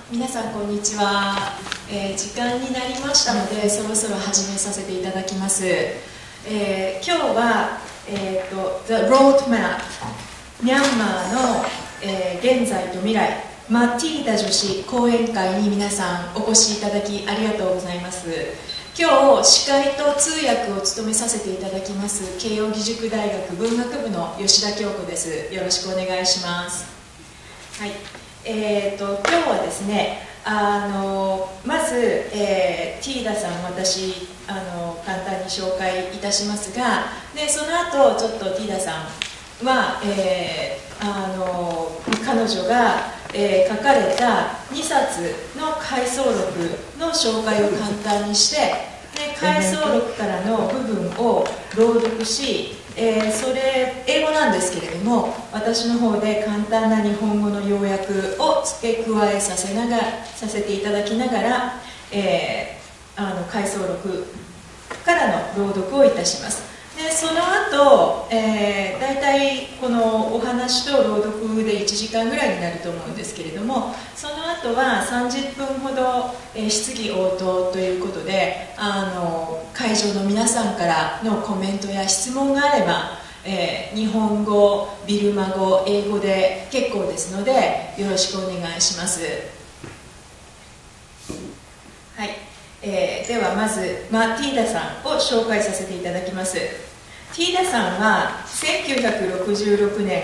皆さんこんにちは、時間になりましたのでそろそろ始めさせていただきます。今日は、The Roadmap ミャンマーの、現在と未来Thida女子講演会に皆さんお越しいただきありがとうございます。今日司会と通訳を務めさせていただきます慶應義塾大学文学部の吉田京子です。よろしくお願いします。はい、今日はですね、まず、Thidaさん私簡単に紹介いたしますが、でその後ちょっとThidaさんは、彼女が、書かれた2冊の回想録の紹介を簡単にして、で回想録からの部分を朗読し、それ英語なんですけれども私の方で簡単な日本語の要約を付け加えさせていただきながら、回想録からの朗読をいたします。でその後、だいたいこのお話と朗読で1時間ぐらいになると思うんですけれども、その後は30分ほど、質疑応答ということで会場の皆さんからのコメントや質問があれば、日本語、ビルマ語、英語で結構ですのでよろしくお願いします。はい、ではまずThidaさんを紹介させていただきます。Thidaさんは1966年、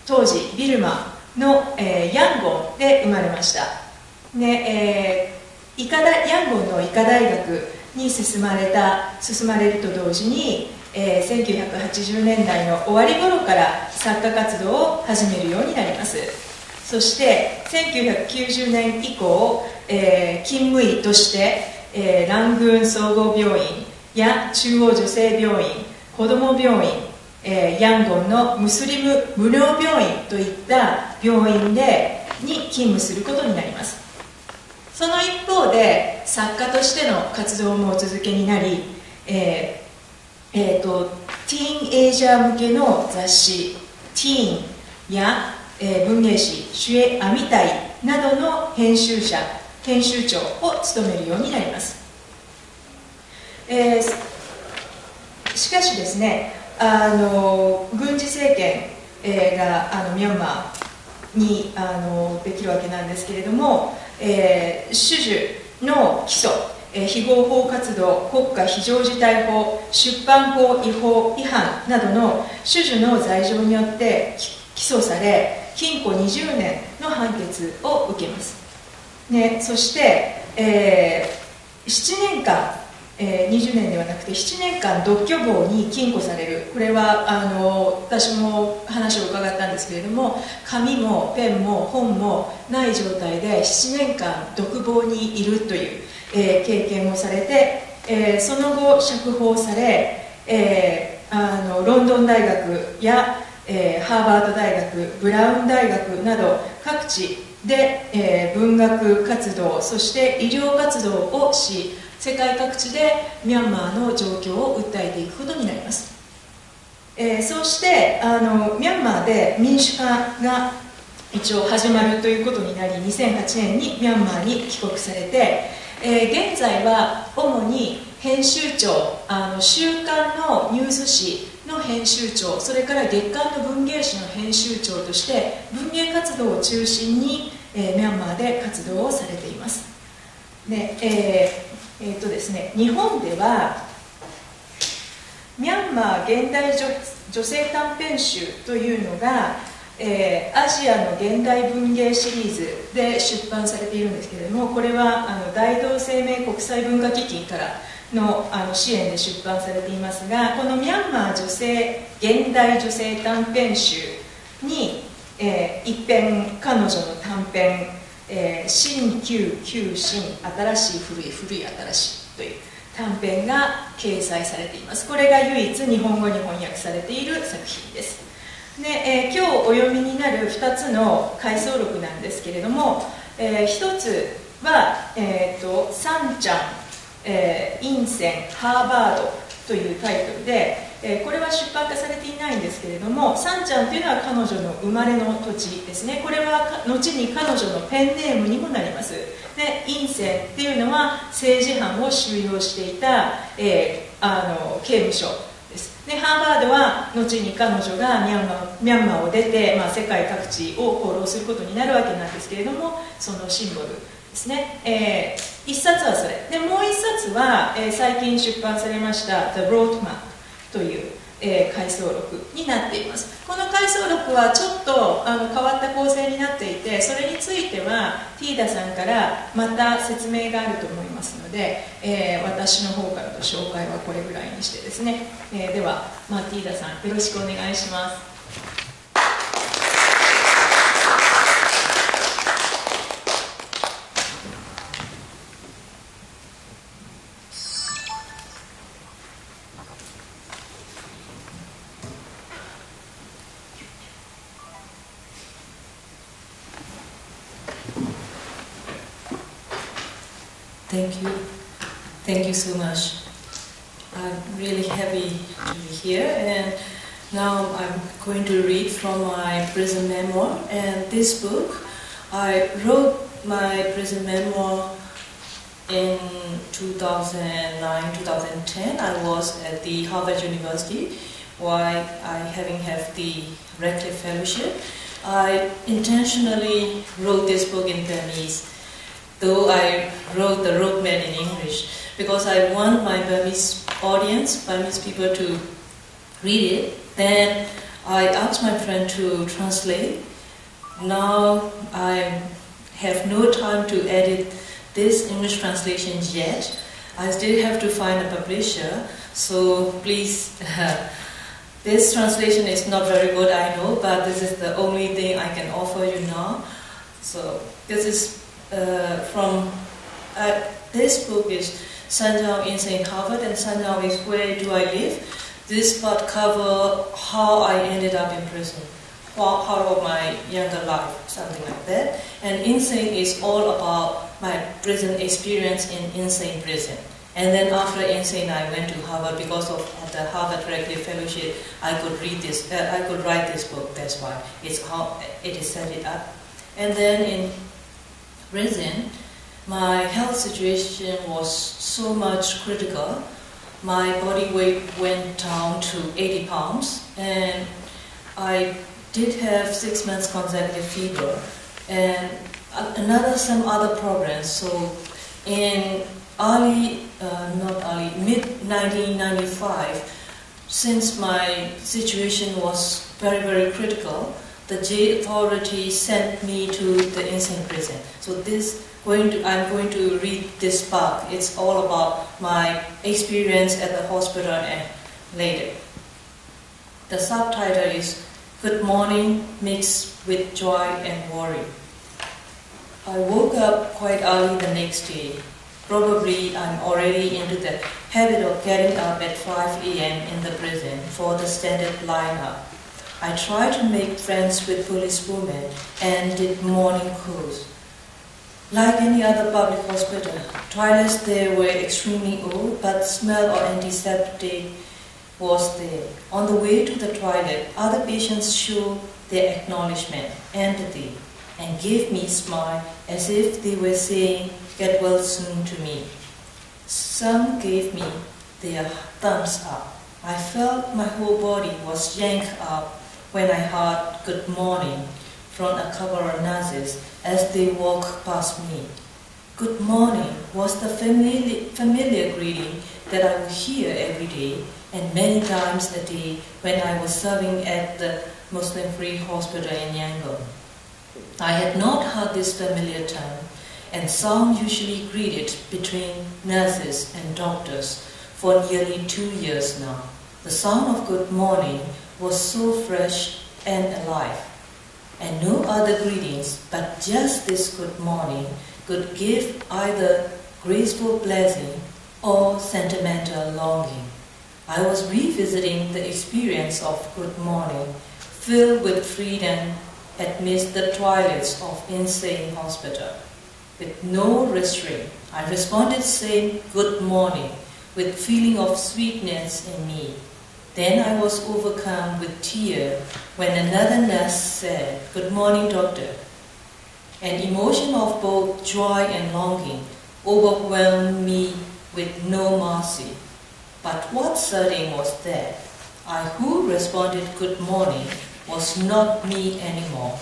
当時ビルマの、ヤンゴンで生まれました。で、ヤンゴンの医科大学に進まれると同時に、1980年代の終わり頃から作家活動を始めるようになります。そして1990年以降、勤務医として、ラングーン総合病院や中央女性病院、子ども病院、ヤンゴンのムスリム無料病院といった病院に勤務することになります。その一方で作家としての活動もお続けになり、ティーンエイジャー向けの雑誌「ティーン」や、文芸誌「シュエ・アミタイ」などの編集長を務めるようになります。しかしですね、軍事政権、がミャンマーにできるわけなんですけれども、種々の起訴、非合法活動、国家非常事態法、出版法違反などの種々の罪状によって起訴され禁錮20年の判決を受けます。ね、そして、7年間20年ではなくて7年間独居房に禁錮される。これは私も話を伺ったんですけれども、紙もペンも本もない状態で7年間独房にいるという、経験をされて、その後釈放され、ロンドン大学や、ハーバード大学、ブラウン大学など各地で、文学活動、そして医療活動をし、世界各地でミャンマーの状況を訴えていくことになります。そしてミャンマーで民主化が一応始まるということになり、2008年にミャンマーに帰国されて、現在は主に編集長、週刊のニュース誌の編集長、それから月刊の文芸誌の編集長として文芸活動を中心に、ミャンマーで活動をされています。で、ですね、日本ではミャンマー現代女性短編集というのが、アジアの現代文芸シリーズで出版されているんですけれども、これは大同生命国際文化基金からの支援で出版されていますが、このミャンマー現代女性短編集に、一編彼女の短編新旧旧新、新しい古い古い新しいという短編が掲載されています。これが唯一日本語に翻訳されている作品です。で、今日お読みになる2つの回想録なんですけれども、1つは、サンチャン、インセン、ハーバードというタイトルで、これは出版化されていないんですけれども、サンチャンというのは彼女の生まれの土地ですね。これは後に彼女のペンネームにもなります。で、インセンっていうのは政治犯を収容していた、刑務所です。で、ハーバードは後に彼女がミャンマーを出て、世界各地を放浪することになるわけなんですけれども、そのシンボルですね。一冊はそれで、もう一冊は、最近出版されました「The Roadmap」という、回想録になっています。この回想録はちょっと変わった構成になっていて、それについてはティーダさんからまた説明があると思いますので、私の方からの紹介はこれぐらいにしてですね、では、ティーダさんよろしくお願いします。Thank you so much. I'm really happy to be here, and now I'm going to read from my prison memoir. And this book, I wrote my prison memoir in 2009-2010. I was at the Harvard University while having the Radcliffe Fellowship. I intentionally wrote this book in Burmese, though I wrote the roadmap in English, because I want my Burmese audience, Burmese people to read it. Then I asked my friend to translate. Now I have no time to edit this English translation yet. I still have to find a publisher, so please, this translation is not very good, I know, but this is the only thing I can offer you now. So this is this book is Sanchaung Insein Harvard, and Sanchaung is where do I live. This part covers how I ended up in prison, how of my younger life, something like that. And Insein is all about my prison experience in Insein prison. And then after Insein, I went to Harvard because of the Harvard Radcliffe Fellowship. I could read this. I could write this book. That's why it's how it is set it up. And then in prison, my health situation was so much critical. My body weight went down to 80 pounds, and I did have 6 months consecutive fever, and some other problems. So in mid-1995, since my situation was very, very critical, the jail authorities sent me to the Insein prison. So I'm going to read this part. It's all about my experience at the hospital and later. The subtitle is Good Morning Mixed with Joy and Worry. I woke up quite early the next day. Probably I'm already into the habit of getting up at 5 a.m. in the prison for the standard lineup. I tried to make friends with policewomen and did morning calls. Like any other public hospital, toilets there were extremely old, but smell or antiseptic was there. On the way to the toilet, other patients showed their acknowledgement, empathy, and gave me a smile as if they were saying, "Get well soon" to me. Some gave me their thumbs up. I felt my whole body was yanked up when I heard "Good morning" from a couple of nurses as they walked past me. Good morning was the familiar greeting that I would hear every day and many times a day when I was serving at the Muslim-free hospital in Yangon. I had not heard this familiar term and sound usually greeted between nurses and doctors for nearly 2 years now. The sound of good morning was so fresh and alive, and no other greetings but just this good morning could give either graceful blessing or sentimental longing. I was revisiting the experience of good morning, filled with freedom amidst the toilets of Insein Hospital. With no restraint, I responded saying good morning with feeling of sweetness in me. Then I was overcome with tears when another nurse said, "Good morning, doctor." An emotion of both joy and longing overwhelmed me with no mercy. But what certain was that I who responded "Good morning" was not me anymore,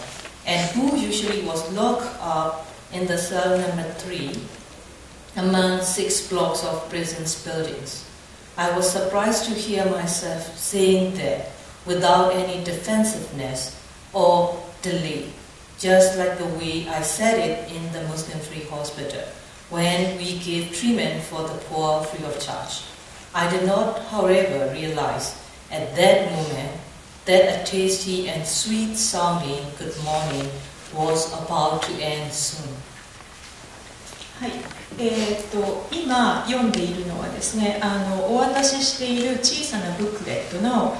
and who usually was locked up in the cell number 3 among 6 blocks of prison's buildings. I was surprised to hear myself saying that without any defensiveness or delay, just like the way I said it in the Muslim-free hospital when we gave treatment for the poor free of charge. I did not, however, realize at that moment that a tasty and sweet-sounding good morning was about to end soon. はい、今読んでいるのはですね、お渡ししている小さなブックレットの、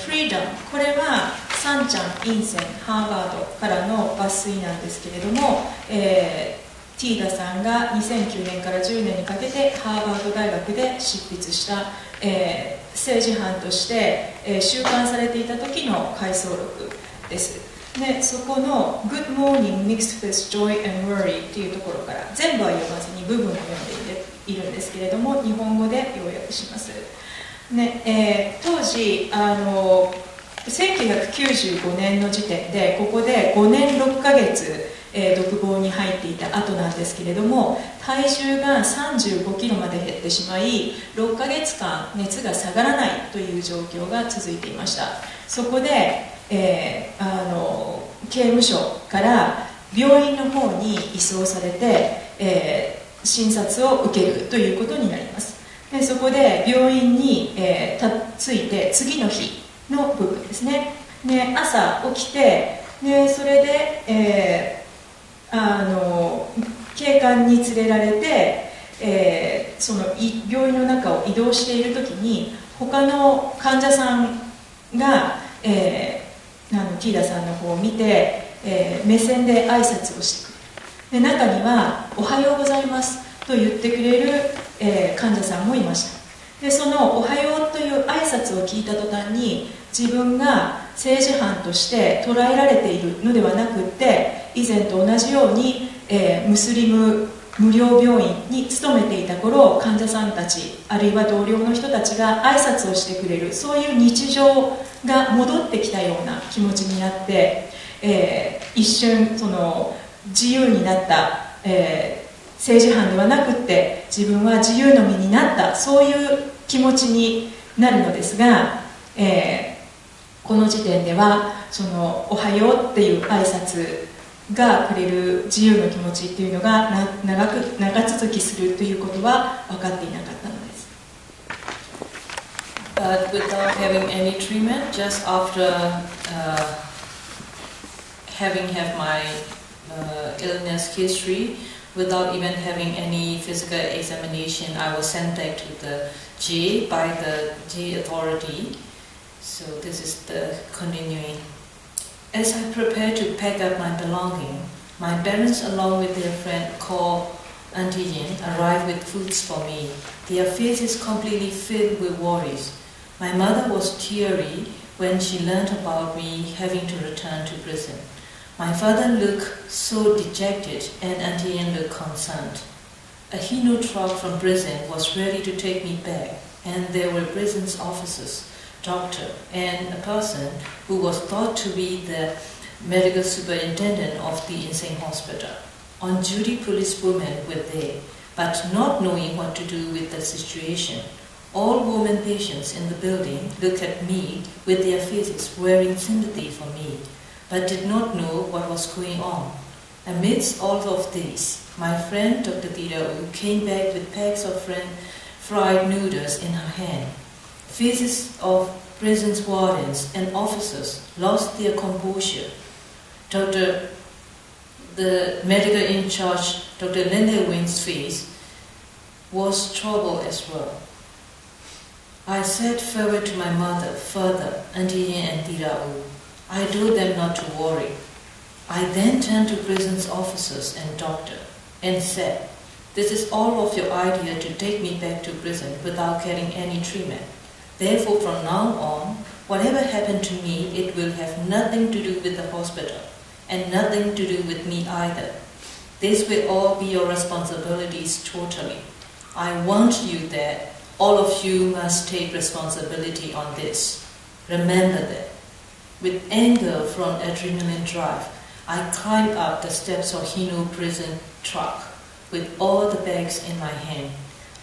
Freedom、これはサンチャン・インセン・ハーバードからの抜粋なんですけれども、ティーダさんが2009年から10年にかけてハーバード大学で執筆した、政治犯として、収監されていた時の回想録です。でそこの Good morning mixed with joy and worry というところから全部は読まずに部分を読んでいるんですけれども、日本語で要約します。ね当時1995年の時点でここで5年6ヶ月、独房に入っていた後なんですけれども、体重が35キロまで減ってしまい6ヶ月間熱が下がらないという状況が続いていました。そこで刑務所から病院の方に移送されて、診察を受けるということになります。でそこで病院に、着いて次の日の部分ですね。で朝起きてでそれで、警官に連れられて、その病院の中を移動している時に他の患者さんが、ティーダさんの方を見て、目線で挨拶をしてくれる。で中には「おはようございます」と言ってくれる、患者さんもいました。でその「おはよう」という挨拶を聞いた途端に自分が政治犯として捉えられているのではなくって以前と同じように、ムスリム無料病院に勤めていた頃患者さんたちあるいは同僚の人たちが挨拶をしてくれるそういう日常が戻ってきたような気持ちになって、一瞬その自由になった、政治犯ではなくって自分は自由の身になったそういう気持ちになるのですが、この時点ではそのおはようっていう挨拶がくれる自由の気持ちっていうのが長続きするということは分かっていなかったのです。But without having any treatment, just after having had my illness history, without even having any physical examination, I was sent back to the jail by the jail authority. So this is the continuing. As I prepared to pack up my belongings, my parents, along with their friend called Auntie Yin, arrived with foods for me. Their faces completely filled with worries. My mother was teary when she learned about me having to return to prison. My father looked so dejected and Auntie Yin looked concerned. A Hino truck from prison was ready to take me back, and there were prison's officers, doctor, and a person who was thought to be the medical superintendent of the insane hospital. On-duty policewomen were there, but not knowing what to do with the situation. All women patients in the building looked at me with their faces wearing sympathy for me, but did not know what was going on. Amidst all of this, my friend Dr. Thida came back with packs of fried noodles in her hand. Faces of prison's wardens and officers lost their composure. The medical in charge, Dr. Linda Wing's face was troubled as well. I said farewell to my mother, father, Auntie Yin and Thida. I told them not to worry. I then turned to prison's officers and doctor and said, "This is all of your idea to take me back to prison without getting any treatment. Therefore, from now on, whatever happened to me, it will have nothing to do with the hospital, and nothing to do with me either. This will all be your responsibilities totally. I want you that all of you must take responsibility on this. Remember that. With anger from adrenaline drive, I climbed up the steps of Hino prison truck with all the bags in my hand.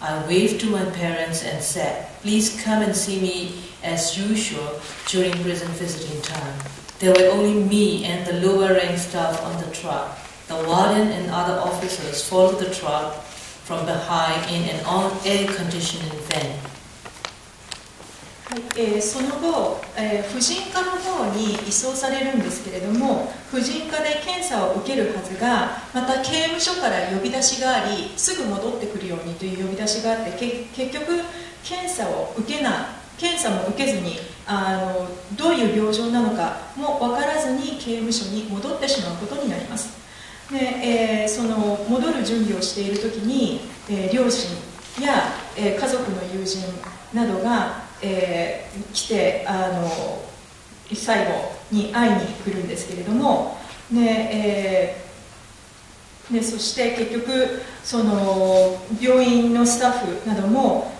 I waved to my parents and said, please come and see me as usual during prison visiting time. There were only me and the lower rank staff on the truck. The warden and other officers followed the truck from behind in an air-conditioned van. その後、婦人科の方に移送されるんですけれども、婦人科で検査を受けるはずが、また刑務所から呼び出しがあり、すぐ戻ってくるようにという呼び出しがあって、結局検査も受けずにどういう病状なのかも分からずに刑務所に戻ってしまうことになります。で、その戻る準備をしているときに、両親や、家族の友人などが来て最後に会いに来るんですけれども、そして結局その病院のスタッフなども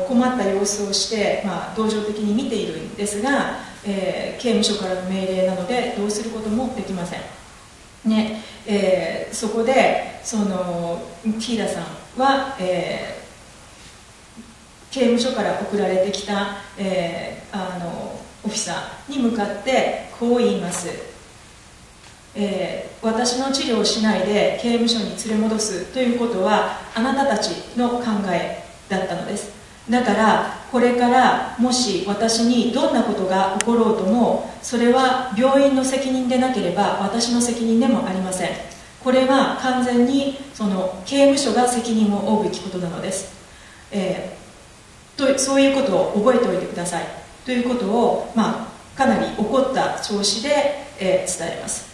困った様子をして、同情的に見ているんですが、刑務所からの命令なのでどうすることもできません。そこでそのティーダさんは、刑務所から送られてきた、オフィサーに向かってこう言います。私の治療をしないで刑務所に連れ戻すということはあなたたちの考えだったのです。だからこれからもし私にどんなことが起ころうともそれは病院の責任でなければ私の責任でもありません。これは完全にその刑務所が責任を負うべきことなのです。そういうことを覚えておいてくださいということを、かなり怒った調子で、伝えます。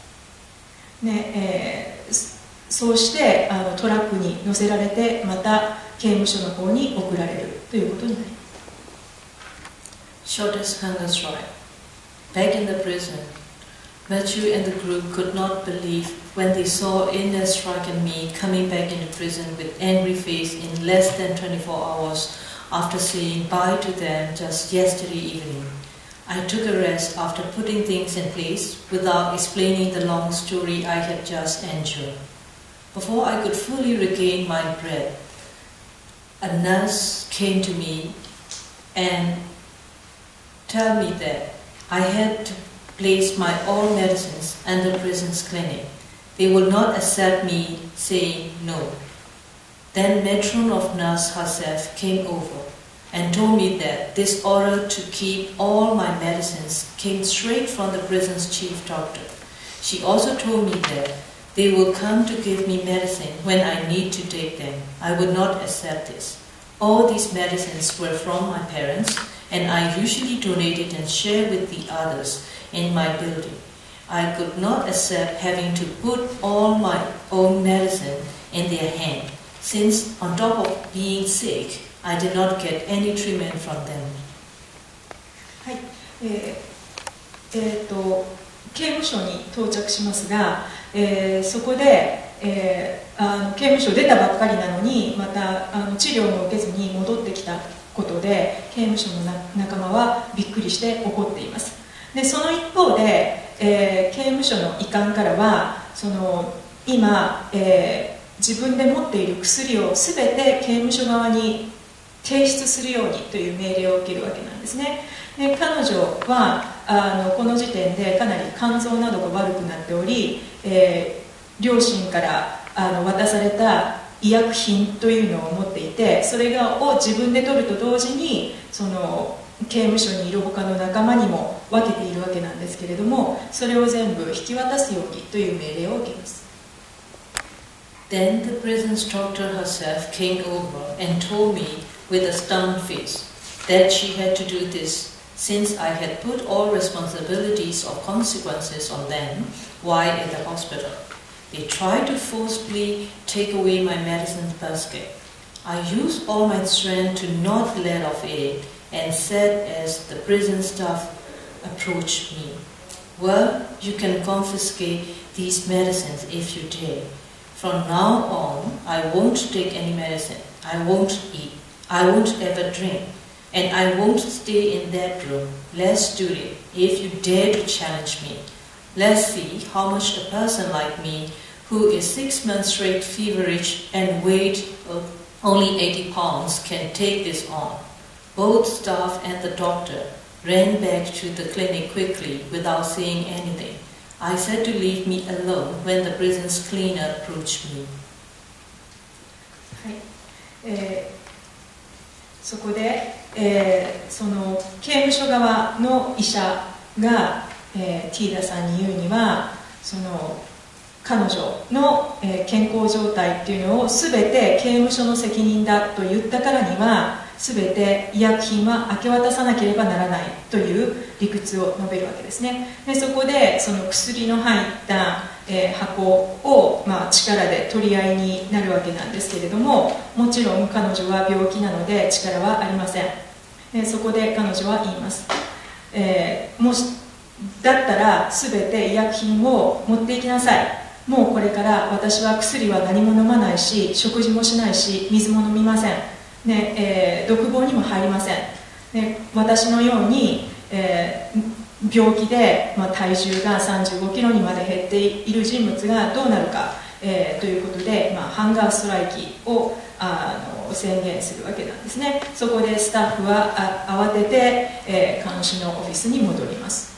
そうしてトラックに乗せられてまた刑務所の方に送られるということになります。 Shortest hunger strike. Back in the prison, Matthew and the group could not believe when they saw Inda Strike and me coming back into prison with angry face in less than 24 hours after saying bye to them just yesterday evening. I took a rest after putting things in place without explaining the long story I had just endured. Before I could fully regain my breath, a nurse came to me and told me that I had to place my all medicines under the prison's clinic. They will not accept me saying no. Then matron of nurse herself came over and told me that this order to keep all my medicines came straight from the prison's chief doctor. She also told me that they will come to give me medicine when I need to take them. I would not accept this. All these medicines were from my parents, and I usually donated and shared with the others in my building. I could not accept having to put all my own medicine in their hand, since on top of being sick, I did not get any treatment from them. はい、刑務所に到着しますが、そこで、刑務所出たばっかりなのにまた治療も受けずに戻ってきたことで刑務所の仲間はびっくりして怒っています。でその一方で、刑務所の医官からはその今、自分で持っている薬をすべて刑務所側に提出するようにという命令を受けるわけなんですね。で彼女はこの時点でかなり肝臓などが悪くなっており、両親から渡された医薬品というのを持っていてそれを自分で取ると同時にその刑務所にいる他の仲間にも分けているわけなんですけれどもそれを全部引き渡すようにという命令を受けます。Then the prison's doctor herself came over and told me with a stern face that she had to do this since I had put all responsibilities of consequences on them while at the hospital. They tried to forcibly take away my medicine basket. I used all my strength to not let off it and said as the prison staff approached me, "Well, you can confiscate these medicines if you dare. From now on, I won't take any medicine. I won't eat. I won't ever drink. And I won't stay in that room. Let's do it if you dare to challenge me. Let's see how much a person like me, who is 6 months straight feverish and weight only 80 pounds, can take this on." Both staff and the doctor ran back to the clinic quickly without saying anything. I said to leave me alone when the prison's cleaner approached me. そこで、その刑務所側の医者が、ティーダさんに言うには、その彼女の、健康状態っていうのを全て刑務所の責任だと言ったからには、全て医薬品は明け渡さなければならないという理屈を述べるわけですね。でそこでその薬の入った、箱を、力で取り合いになるわけなんですけれども、もちろん彼女は病気なので力はありません。そこで彼女は言います、もしだったら全て医薬品を持っていきなさい。もうこれから私は薬は何も飲まないし、食事もしないし、水も飲みません。独房にも入りません。私のように、病気で、体重が35キロにまで減っている人物がどうなるか、ということで、ハンガーストライキを宣言するわけなんですね。そこでスタッフは慌てて、看守のオフィスに戻ります。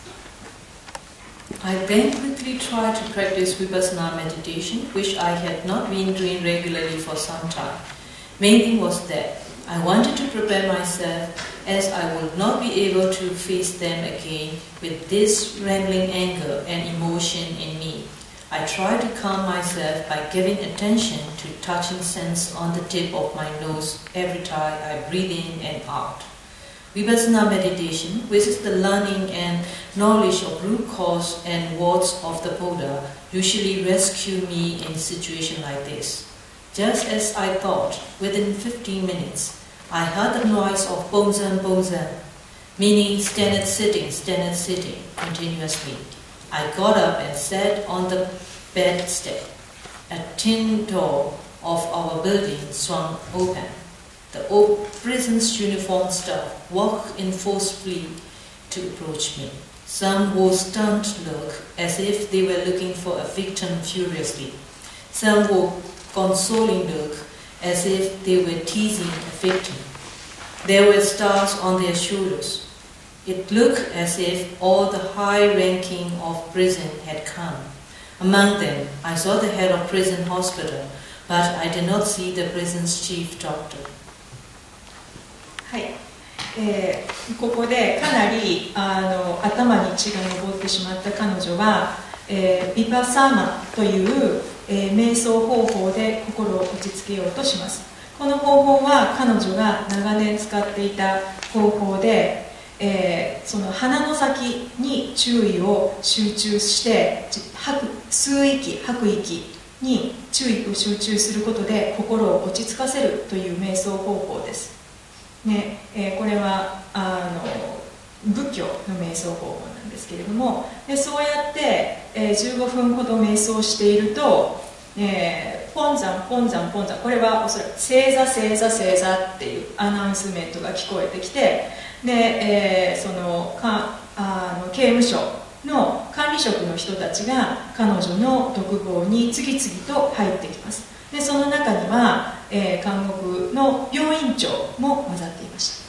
I then quickly tried to practice Vipassana meditation, which I had not been doing regularly for some time. Main thing was that I wanted to prepare myself, as I would not be able to face them again with this wrangling anger and emotion in me. I tried to calm myself by giving attention to touching sense on the tip of my nose every time I breathe in and out. Vipassana meditation, which is the learning and knowledge of root cause and words of the Buddha, usually rescue me in a situation like this. Just as I thought, within 15 minutes, I heard the noise of bonzan bonzan, meaning standard sitting, continuously. I got up and sat on the bedstead. A tin door of our building swung open. The old prison's uniformed staff walked in forcefully to approach me. Some wore stunned look, as if they were looking for a victim furiously. Some wore consoling look, as if they were teasing a victim. There were stars on their shoulders. It looked as if all the high ranking of prison had come. Among them, I saw the head of prison hospital, but I did not see the prison's chief doctor. はい、ここでかなり頭に血が上ってしまった彼女は、ビパサーマという、瞑想方法で心を落ち着けようとします。この方法は彼女が長年使っていた方法で、その鼻の先に注意を集中して吸う息吐く息に注意を集中することで心を落ち着かせるという瞑想方法です。これは仏教の瞑想方法なんですけれども、そうやって、15分ほど瞑想していると、ポンザンポンザンポンザン、これはおそらく正座正座正座っていうアナウンスメントが聞こえてきて、で、その刑務所の管理職の人たちが彼女の独房に次々と入ってきます。でその中には、監獄の病院長も混ざっていました。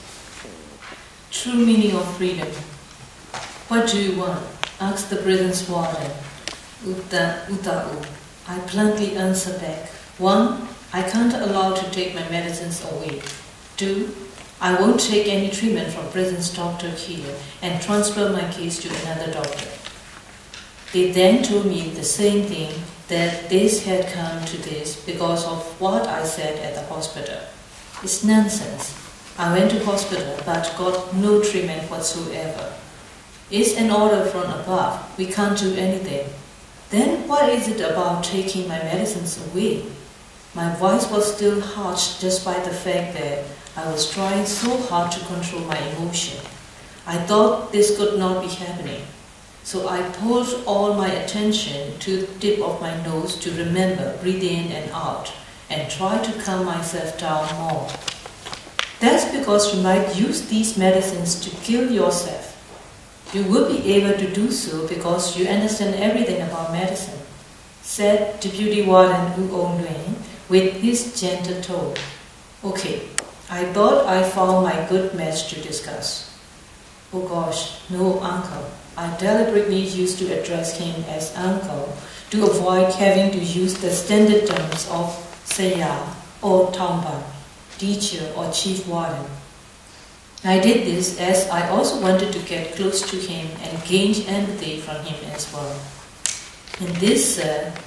True meaning of freedom. What do you want? Asked the prison's warden. Uta'u. I bluntly answered back. 1. I can't allow to take my medicines away. 2. I won't take any treatment from prison's doctor here and transfer my case to another doctor. They then told me the same thing, that this had come to this because of what I said at the hospital. It's nonsense. I went to hospital but got no treatment whatsoever. It's an order from above. We can't do anything. Then what is it about taking my medicines away? My voice was still harsh just by the fact that I was trying so hard to control my emotion. I thought this could not be happening. So I pulled all my attention to the tip of my nose to remember, breathe in and out, and try to calm myself down more. That's because you might use these medicines to kill yourself. You will be able to do so because you understand everything about medicine, said Deputy Warden U Ong Nguyen with his gentle tone. Okay, I thought I found my good match to discuss. Oh gosh, no, uncle. I deliberately used to address him as uncle to avoid having to use the standard terms of Saya or Tamba, teacher or chief warden. I did this as I also wanted to get close to him and gain empathy from him as well. In this,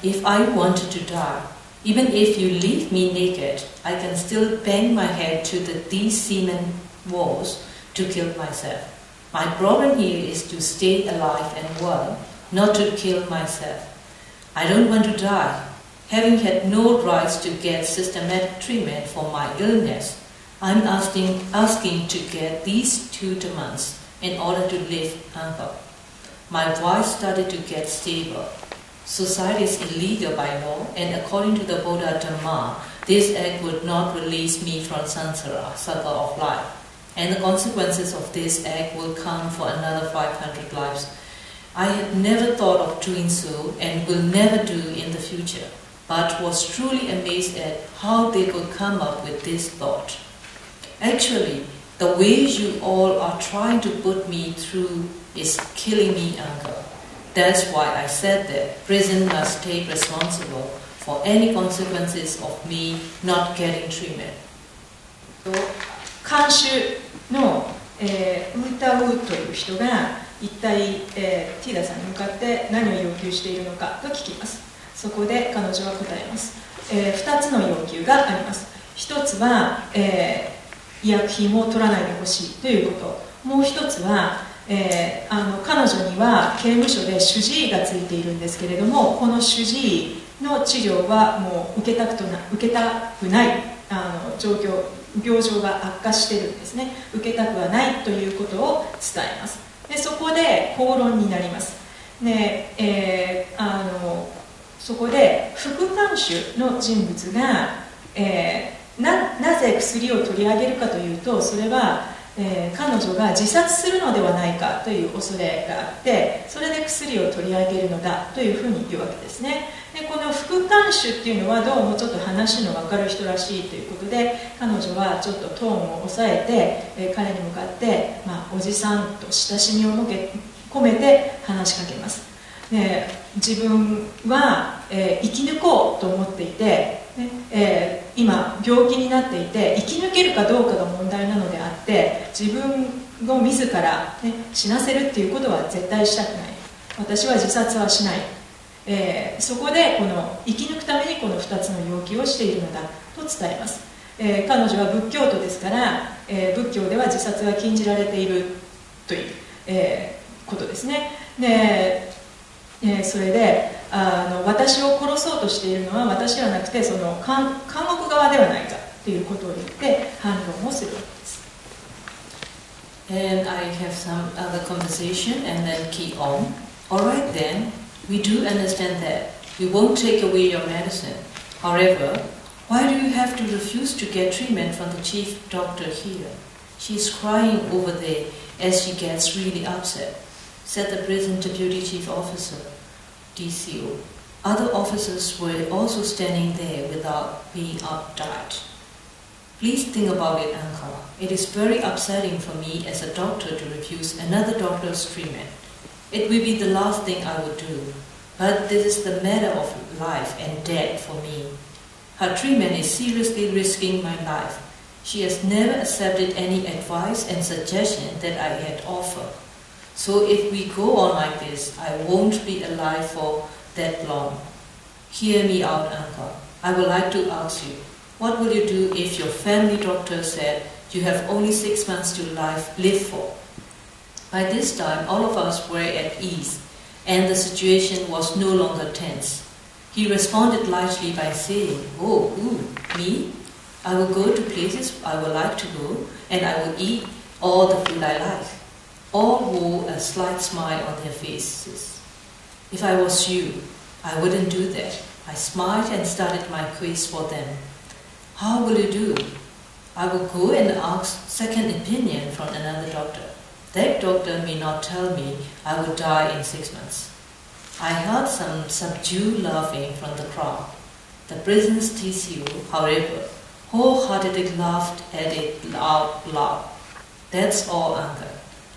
if I wanted to die, even if you leave me naked, I can still bang my head to these cement walls to kill myself. My problem here is to stay alive and well, not to kill myself. I don't want to die. Having had no rights to get systematic treatment for my illness, I'm asking to get these 2 months in order to live, uncle. My voice started to get stable. Suicide is illegal by law, and according to the Buddha Dhamma, this act would not release me from samsara, circle of life. And the consequences of this act will come for another 500 lives. I had never thought of doing so and will never do in the future, but was truly amazed at how they could come up with this thought. Actually, the way you all are trying to put me through is killing me, uncle. That's why I said that prison must take responsible for any consequences of me not getting treatment. 監修の、ウータウーという人が一体、ティーダさんに向かって何を要求しているのかと聞きます。そこで彼女は答えます。2つの要求があります。1つは、医薬品を取らないでほしいということ。もう1つは、彼女には刑務所で主治医がついているんですけれども、この主治医の治療はもう受けたくない状況、病状が悪化しているんですね。受けたくはないということを伝えます。でそこで口論になります。で、そこで副看守の人物が、なぜ薬を取り上げるかというと、それは彼女が自殺するのではないかという恐れがあって、それで薬を取り上げるのだというふうに言うわけですね。でこの副看守っていうのはどうもちょっと話の分かる人らしいということで、彼女はちょっとトーンを抑えて、彼に向かって、おじさんと親しみを込めて話しかけます。で自分は、生き抜こうと思っていて、今病気になっていて生き抜けるかどうかが問題なのであって、自分を自ら、死なせるっていうことは絶対したくない。私は自殺はしない。そこでこの生き抜くためにこの2つの要求をしているのだと伝えます。彼女は仏教徒ですから、仏教では自殺が禁じられているという、ことですね。それで私を殺そうとしているのは私ではなくて、その監獄側ではないかということを言って反論をするわけです。And I have some other conversation and then Keio. Alright then, we do understand that. We won't take away your medicine. However, why do you have to refuse to get treatment from the chief doctor here? She's crying over there as she gets really upset, said the prison deputy chief officer, DCO. Other officers were also standing there without being uptight. Please think about it, uncle. It is very upsetting for me as a doctor to refuse another doctor's treatment. It will be the last thing I would do. But this is the matter of life and death for me. Her treatment is seriously risking my life. She has never accepted any advice and suggestion that I had offered. So if we go on like this, I won't be alive for that long. Hear me out, uncle. I would like to ask you, what will you do if your family doctor said you have only 6 months to live for? By this time, all of us were at ease, and the situation was no longer tense. He responded lightly by saying, "Oh, me? I will go to places I would like to go, and I will eat all the food I like. All wore a slight smile on their faces. If I was you, I wouldn't do that. I smiled and started my quiz for them. How will you do? I will go and ask second opinion from another doctor. That doctor may not tell me I will die in 6 months. I heard some subdued laughing from the crowd. The prison's TCU, however, wholeheartedly laughed at it out loud. That's all, uncle.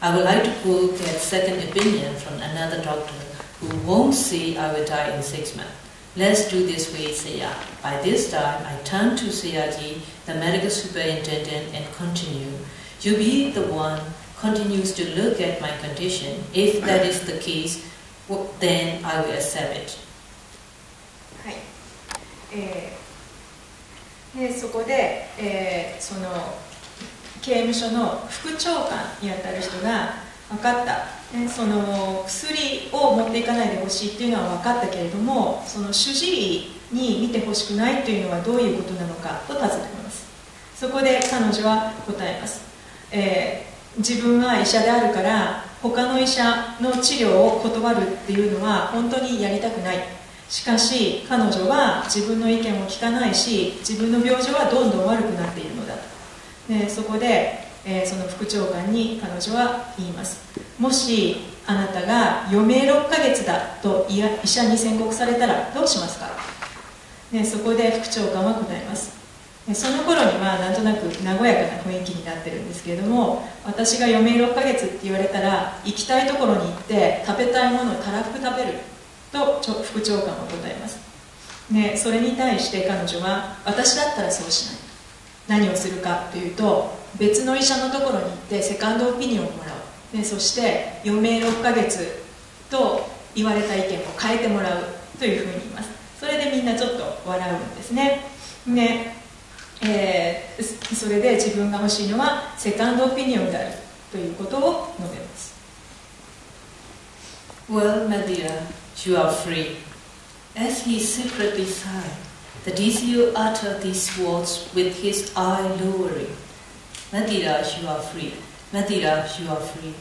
I would like to go get second opinion from another doctor who won't say I will die in 6 months. Let's do this way, Seya. By this time, I turned to Seyaji, the medical superintendent, and continued. You be the one continues to look at my condition. If that is the case, then I will accept it. はい。そこで、その刑務所の副長官にあたる人が分かった、その薬を持っていかないでほしいっていうのは分かったけれども、その主治医に見てほしくないというのはどういうことなのかと尋ねます。そこで彼女は答えます。自分は医者であるから他の医者の治療を断るっていうのは本当にやりたくない。しかし彼女は自分の意見を聞かないし、自分の病状はどんどん悪くなっているのだと。そこで、その副長官に彼女は言います。もしあなたが余命6ヶ月だと医者に宣告されたらどうしますか。そこで副長官は答えます。その頃にはなんとなく和やかな雰囲気になってるんですけれども、私が余命6ヶ月って言われたら行きたいところに行って食べたいものをたらふく食べると副長官は答えます。それに対して彼女は私だったらそうしない。何をするかというと、別の医者のところに行ってセカンドオピニオンをもらう。そして余命6ヶ月と言われた意見を変えてもらうというふうに言います。それでみんなちょっと笑うんですね。それで自分が欲しいのはセカンドオピニオンであるということを述べます。Well, Medira, you are free. As he secretly sighed, the DCU uttered these words with his eye lowering. Medira, you are free. Medira, you are free.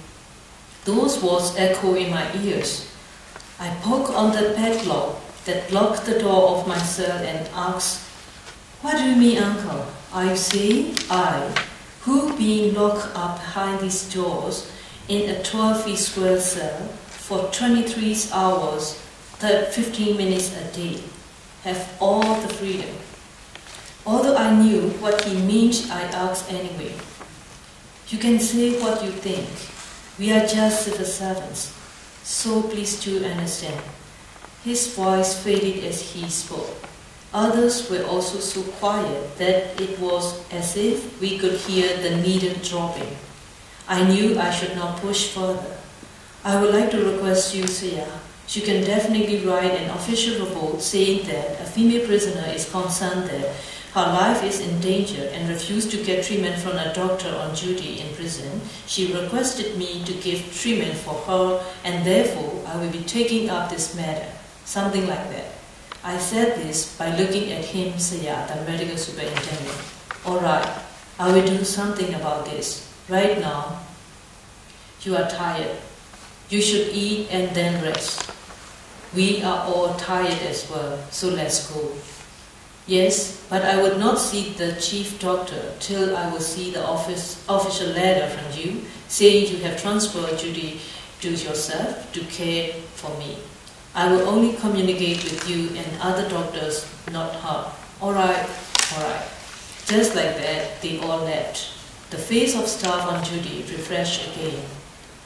Those words echo in my ears. I poke on the padlock that locked the door of my cell and asked, What do you mean, uncle? Are you saying I, who being locked up behind these doors in a 12-feet square cell for 23 hours, 15 minutes a day, have all the freedom? Although I knew what he meant, I asked anyway. You can say what you think. We are just civil servants, so please do understand. His voice faded as he spoke. Others were also so quiet that it was as if we could hear the needle dropping. I knew I should not push further. I would like to request you, Seya, you can definitely write an official report saying that a female prisoner is concerned that her life is in danger and refused to get treatment from a doctor on duty in prison. She requested me to give treatment for her and therefore I will be taking up this matter. Something like that. I said this by looking at him, Seya, the medical superintendent. All right, I will do something about this. Right now, you are tired. You should eat and then rest. We are all tired as well, so let's go. Yes, but I would not see the chief doctor till I will see the official letter from you saying you have transferred duty to yourself to care for me. I will only communicate with you and other doctors, not her. All right. Just like that, they all left. The face of staff on duty refreshed again.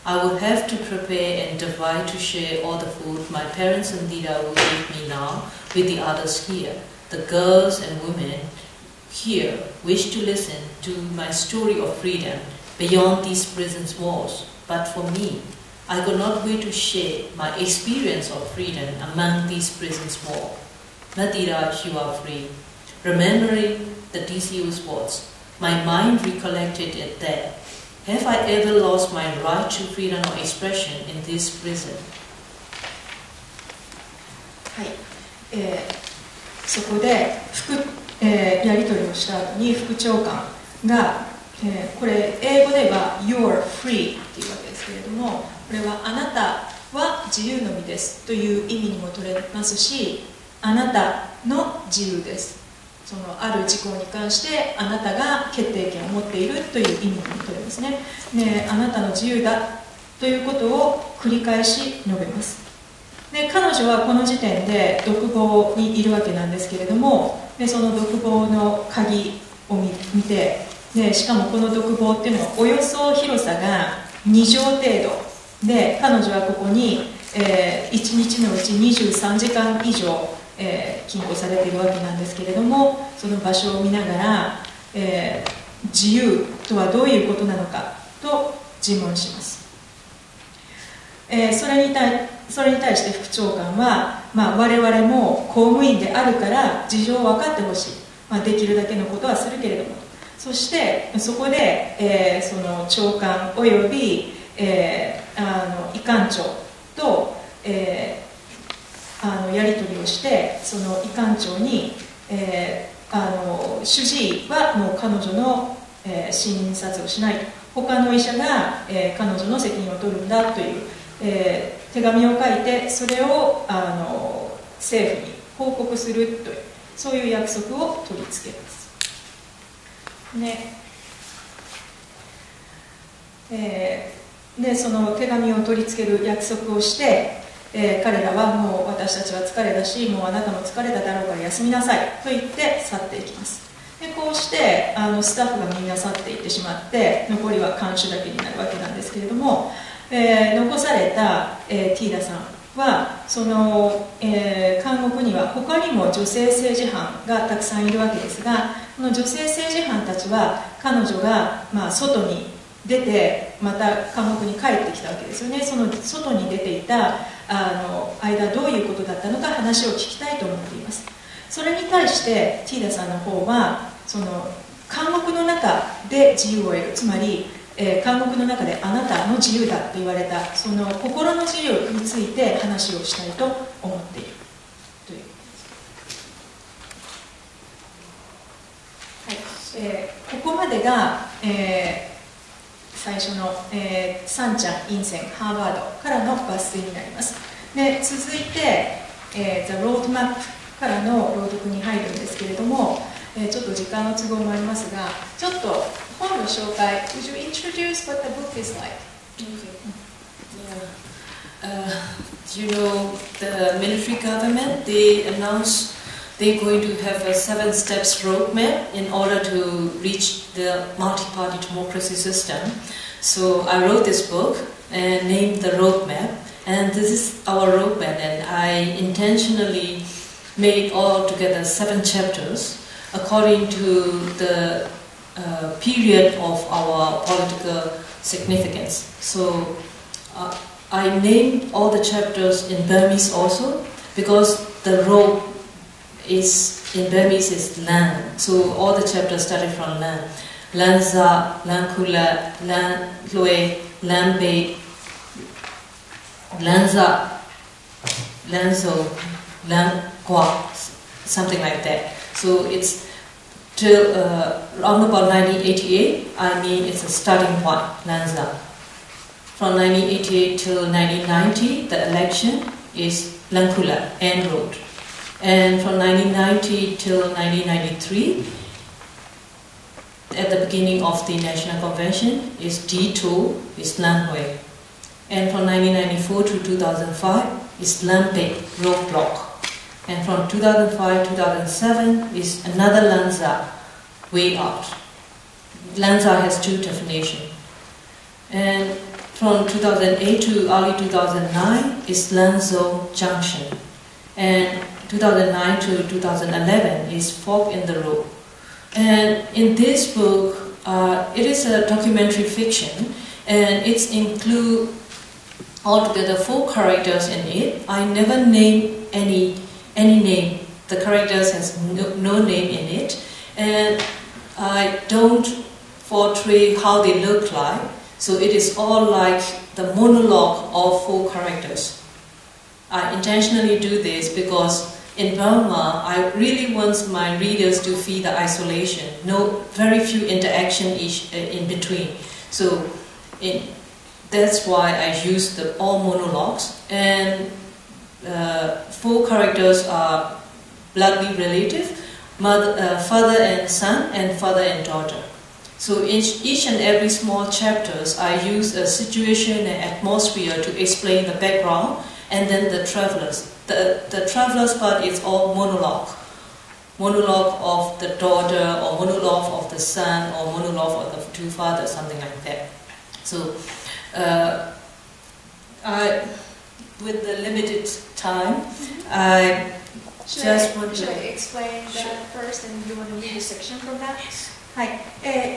I will have to prepare and divide to share all the food my parents and Thida will give me now with the others here. The girls and women here wish to listen to my story of freedom beyond these prison's walls. But for me, I could not wait to share my experience of freedom among these prison's walls. Nadira, you are free. Remembering the DCU's words, my mind recollected it there. Have I ever lost my right to freedom of expression in this prison? はい、そこで副やり取りをした後に副長官が、これ英語では You're free っていうわけですけれども、これはあなたは自由の身ですという意味にも取れますし、あなたの自由です、そのある事項に関してあなたが決定権を持っているという意味にも取れますね。あなたの自由だということを繰り返し述べます。で彼女はこの時点で独房にいるわけなんですけれども、その独房の鍵を見て、しかもこの独房っていうのはおよそ広さが2畳程度で、彼女はここに、1日のうち23時間以上、禁錮されているわけなんですけれども、その場所を見ながら、自由とはどういうことなのかと自問します。それに対して副長官は、我々も公務員であるから事情を分かってほしい、できるだけのことはするけれども、そしてそこで、その長官および、医官長と、やり取りをして、その医官長に、主治医はもう彼女の、診察をしない、他の医者が、彼女の責任を取るんだという、手紙を書いて、それを政府に報告するという、そういう約束を取り付けます。でその手紙を取り付ける約束をして、彼らはもう私たちは疲れだし、もうあなたも疲れただろうから休みなさいと言って去っていきます。でこうしてスタッフがみんな去っていってしまって、残りは看守だけになるわけなんですけれども、残された、ティーダさんはその、監獄には他にも女性政治犯がたくさんいるわけですが、この女性政治犯たちは彼女が、外に出てまた監獄に帰ってきたわけですよね。その外に出ていた間どういうことだったのか話を聞きたいと思っています。それに対してティーダさんの方はその監獄の中で自由を得る、つまり監獄の中であなたの自由だと言われたその心の自由について話をしたいと思っているという、はい。ここまでが、最初の、サンチャン・インセン・ハーバードからの抜粋になります。で続いて、The Roadmap からの朗読に入るんですけれども、ちょっと時間の都合もありますが、ちょっと本の紹介。Would you introduce what the book is like? You know, the military government, they announced they're going to have a 7 steps roadmap in order to reach the multi-party democracy system. So I wrote this book and named the roadmap, and this is our roadmap, and I intentionally made all together 7 chapters according to the period of our political significance. So I named all the chapters in Burmese also, because the road is in Burmese is Lan. So all the chapters started from Lan. Lanza, Lankula, Lan Loe, Lanbe, Lanza, Lanzo, Lankwa, something like that. So it's till around about 1988, I mean it's a starting point, Lanza. From 1988 till 1990, the election is Lankula, end road. And from 1990 till 1993, at the beginning of the National Convention, is D2, is Lanhue. And from 1994 to 2005, is Lampe, roadblock. And from 2005-2007 is another Lanza, way out. Lanza has 2 definitions. And from 2008 to early 2009 is Lanzo Junction. And 2009 to 2011 is Fork in the Road. And in this book, it is a documentary fiction, and it includes altogether 4 characters in it. I never name any name. The characters has no name in it, and I don't portray how they look like. So it is all like the monologue of 4 characters. I intentionally do this because in Burma, I really want my readers to feel the isolation. No, very few interaction in between. So that's why I use all monologues. And 4 characters are bloodly relative, father and son, and father and daughter. So in each and every small chapters, I use a situation and atmosphere to explain the background, and then the travelers. The travelers part is all monologue. Monologue of the daughter, or monologue of the son, or monologue of the 2 fathers, something like that. So with the limited time, I just want to... Should I explain that first, and you want to read a section from that? はい、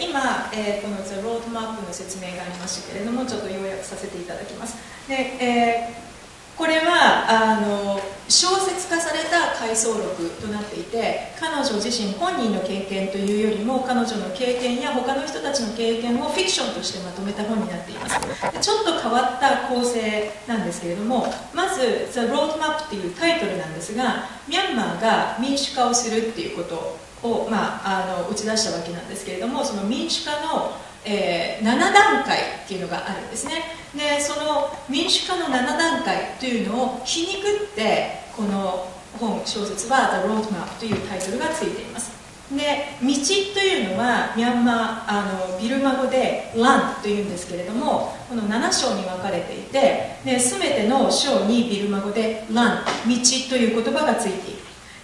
今、このロードマップの説明がありましたけれども、ちょっと要約させていただきます。でこれは小説化された回想録となっていて、彼女自身本人の経験というよりも彼女の経験や他の人たちの経験をフィクションとしてまとめた本になっています。でちょっと変わった構成なんですけれども、まず「The Roadmap」っていうタイトルなんですが、ミャンマーが民主化をするっていうことを、打ち出したわけなんですけれども、その民主化の7段階っていうのがあるんですね。でその民主化の7段階というのを皮肉ってこの小説は「The Roadmap」というタイトルがついています。で道というのはミャンマービルマ語で「ラン」というんですけれども、この7章に分かれていて、で全ての章にビルマ語で「ラン」道という言葉がついている。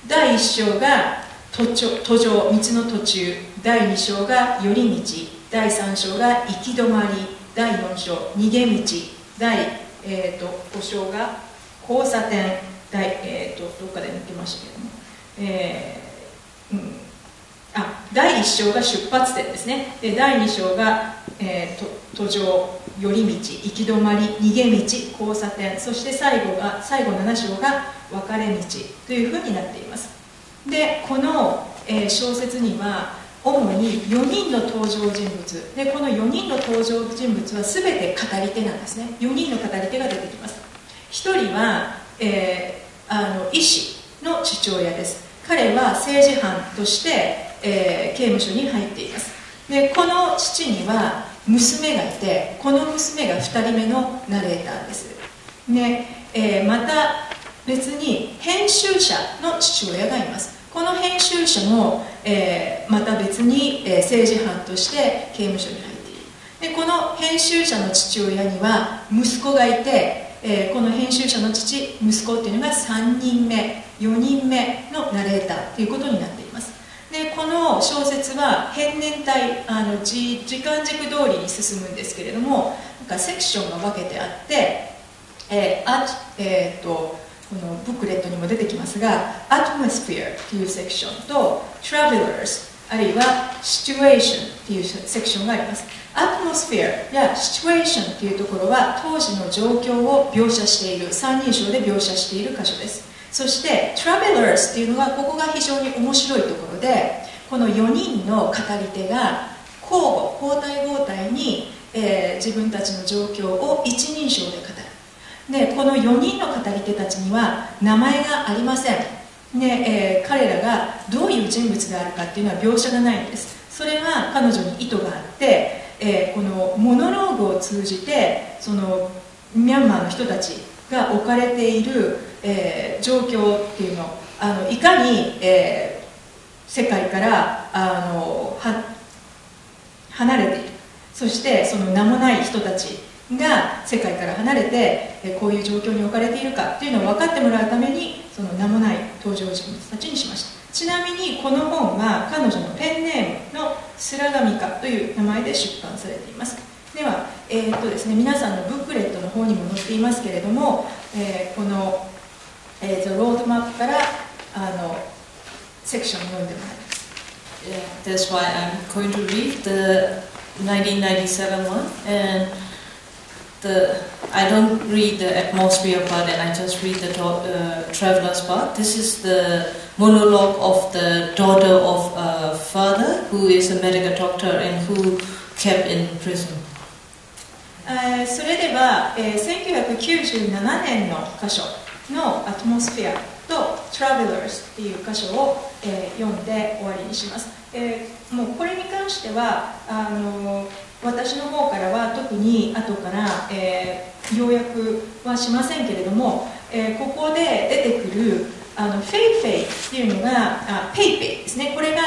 第1章が途上、道の途中。第2章が寄り道。第3章が行き止まり。第4章逃げ道。第、5章が交差点。どっかで抜けましたけども、第1章が出発点ですね。で第2章が、途上、寄り道、行き止まり、逃げ道、交差点、そして最後7章が分かれ道というふうになっています。でこの、小説には主に4人の登場人物で、この4人の登場人物は全て語り手なんですね。4人の語り手が出てきます。1人は、医師の父親です。彼は政治犯として、刑務所に入っています。でこの父には娘がいて、この娘が2人目のナレーターです。で、また別に編集者の父親がいます。この編集者も、また別に、政治犯として刑務所に入っている。でこの編集者の父親には息子がいて、この編集者の息子っていうのが3人目4人目のナレーターということになっています。でこの小説は変年体時間軸通りに進むんですけれども、なんかセクションが分けてあって、このブックレットにも出てきますが、Atmosphere というセクションと Travelers あるいは Situation というセクションがあります。Atmosphere や Situation というところは当時の状況を描写している、三人称で描写している箇所です。そして Travelers というのはここが非常に面白いところで、この4人の語り手が交代に、自分たちの状況を一人称で語る。でこの4人の語り手たちには名前がありません。で、彼らがどういう人物であるかっていうのは描写がないんです。それは彼女に意図があって、このモノローグを通じてそのミャンマーの人たちが置かれている、状況っていうのをいかに、世界から離れている、そしてその名もない人たちが世界から離れてこういう状況に置かれているかっていうのを分かってもらうためにその名もない登場人物たちにしました。ちなみにこの本は彼女のペンネームのスラガミカという名前で出版されています。では、ですね、皆さんのブックレットの方にも載っていますけれども、この、The Roadmap からセクションを読んでもらいます。That's why I'm going to read the 1997 one, and I don't read the atmosphere part, and I just read the traveler's part. This is the monologue of the daughter of a father who is a medical doctor and who kept in prison. それでは、1997年の箇所のアトモスフェアと Travelers っていう箇所を、読んで終わりにします。もうこれに関しては私の方からは特に後から、要約はしませんけれども、ここで出てくるフェイフェイっていうのがペイペイですね。これが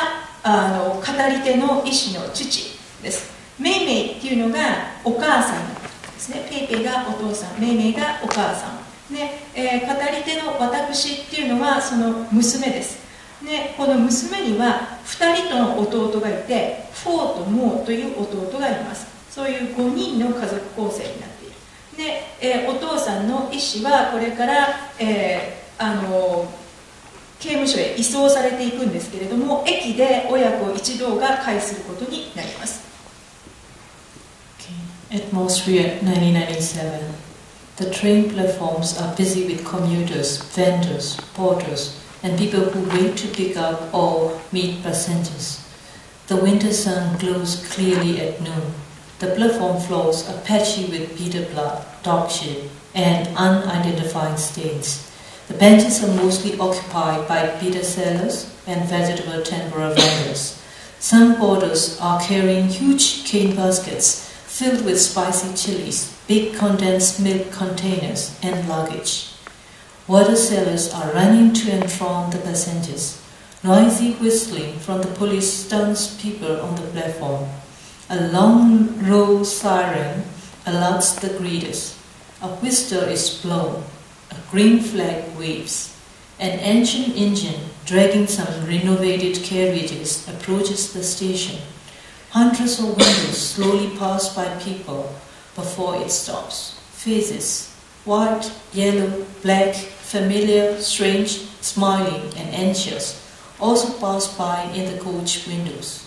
語り手の意思の父です。メイメイっていうのがお母さんですね。ペイペイがお父さん、メイメイがお母さんで、語り手の私っていうのはその娘です。でこの娘には2人の弟がいて、フォーとモーという弟がいます。そういう5人の家族構成になっている。で、お父さんの医師はこれから、刑務所へ移送されていくんですけれども、駅で親子一同が会することになります。Atmosphere 1997. The train platforms are busy with commuters, vendors, porters, and people who wait to pick up or meet passengers. The winter sun glows clearly at noon. The platform floors are patchy with beater blood, dog shit, and unidentified stains. The benches are mostly occupied by beater sellers and vegetable tempura vendors. Some porters are carrying huge cane baskets filled with spicy chilies, big condensed milk containers, and luggage. Water sellers are running to and from the passengers. Noisy whistling from the police stuns people on the platform. A long roll siren alerts the greeters. A whistle is blown. A green flag waves. An ancient engine dragging some renovated carriages approaches the station. Hundreds of windows slowly pass by people before it stops. Faces, white, yellow, black, familiar, strange, smiling, and anxious, also pass by in the coach windows.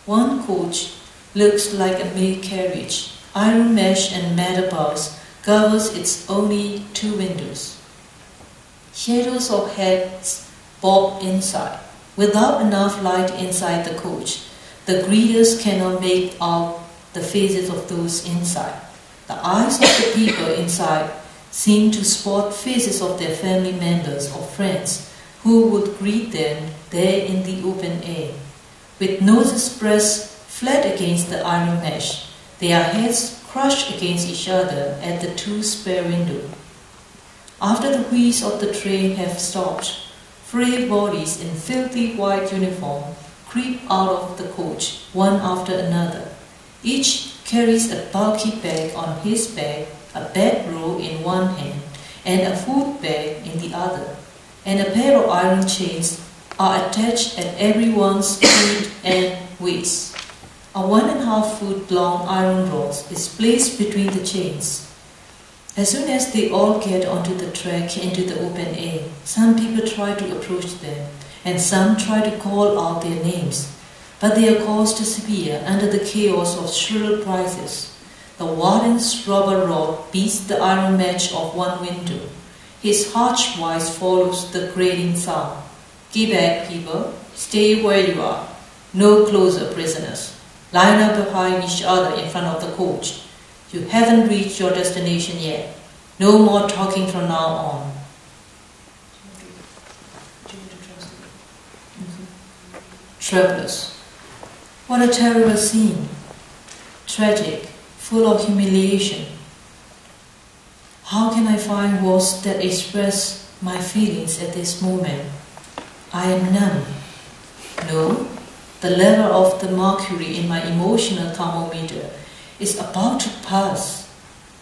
One coach looks like a milk carriage. Iron mesh and metal bars covers its only 2 windows. Shadows of heads bob inside. Without enough light inside the coach, the greeters cannot make out the faces of those inside. The eyes of the people inside seem to spot faces of their family members or friends who would greet them there in the open air. With noses pressed flat against the iron mesh, their heads crushed against each other at the 2 spare windows. After the wheels of the train have stopped, frail bodies in filthy white uniform creep out of the coach, one after another. Each carries a bulky bag on his back, a bedroll in one hand, and a food bag in the other, and a pair of iron chains are attached at everyone's feet and waist. A 1.5 foot long iron rod is placed between the chains. As soon as they all get onto the track into the open air, some people try to approach them, and some try to call out their names, but they are caused to disappear under the chaos of shrill cries. The warden's rubber rod beats the iron mesh of one window. His harsh voice follows the grating sound. Get back, people. Stay where you are. No closer, prisoners. Line up behind each other in front of the coach. You haven't reached your destination yet. No more talking from now on. Travelers. What a terrible scene. Tragic, full of humiliation. How can I find words that express my feelings at this moment? I am numb. No, the level of the mercury in my emotional thermometer is about to pass,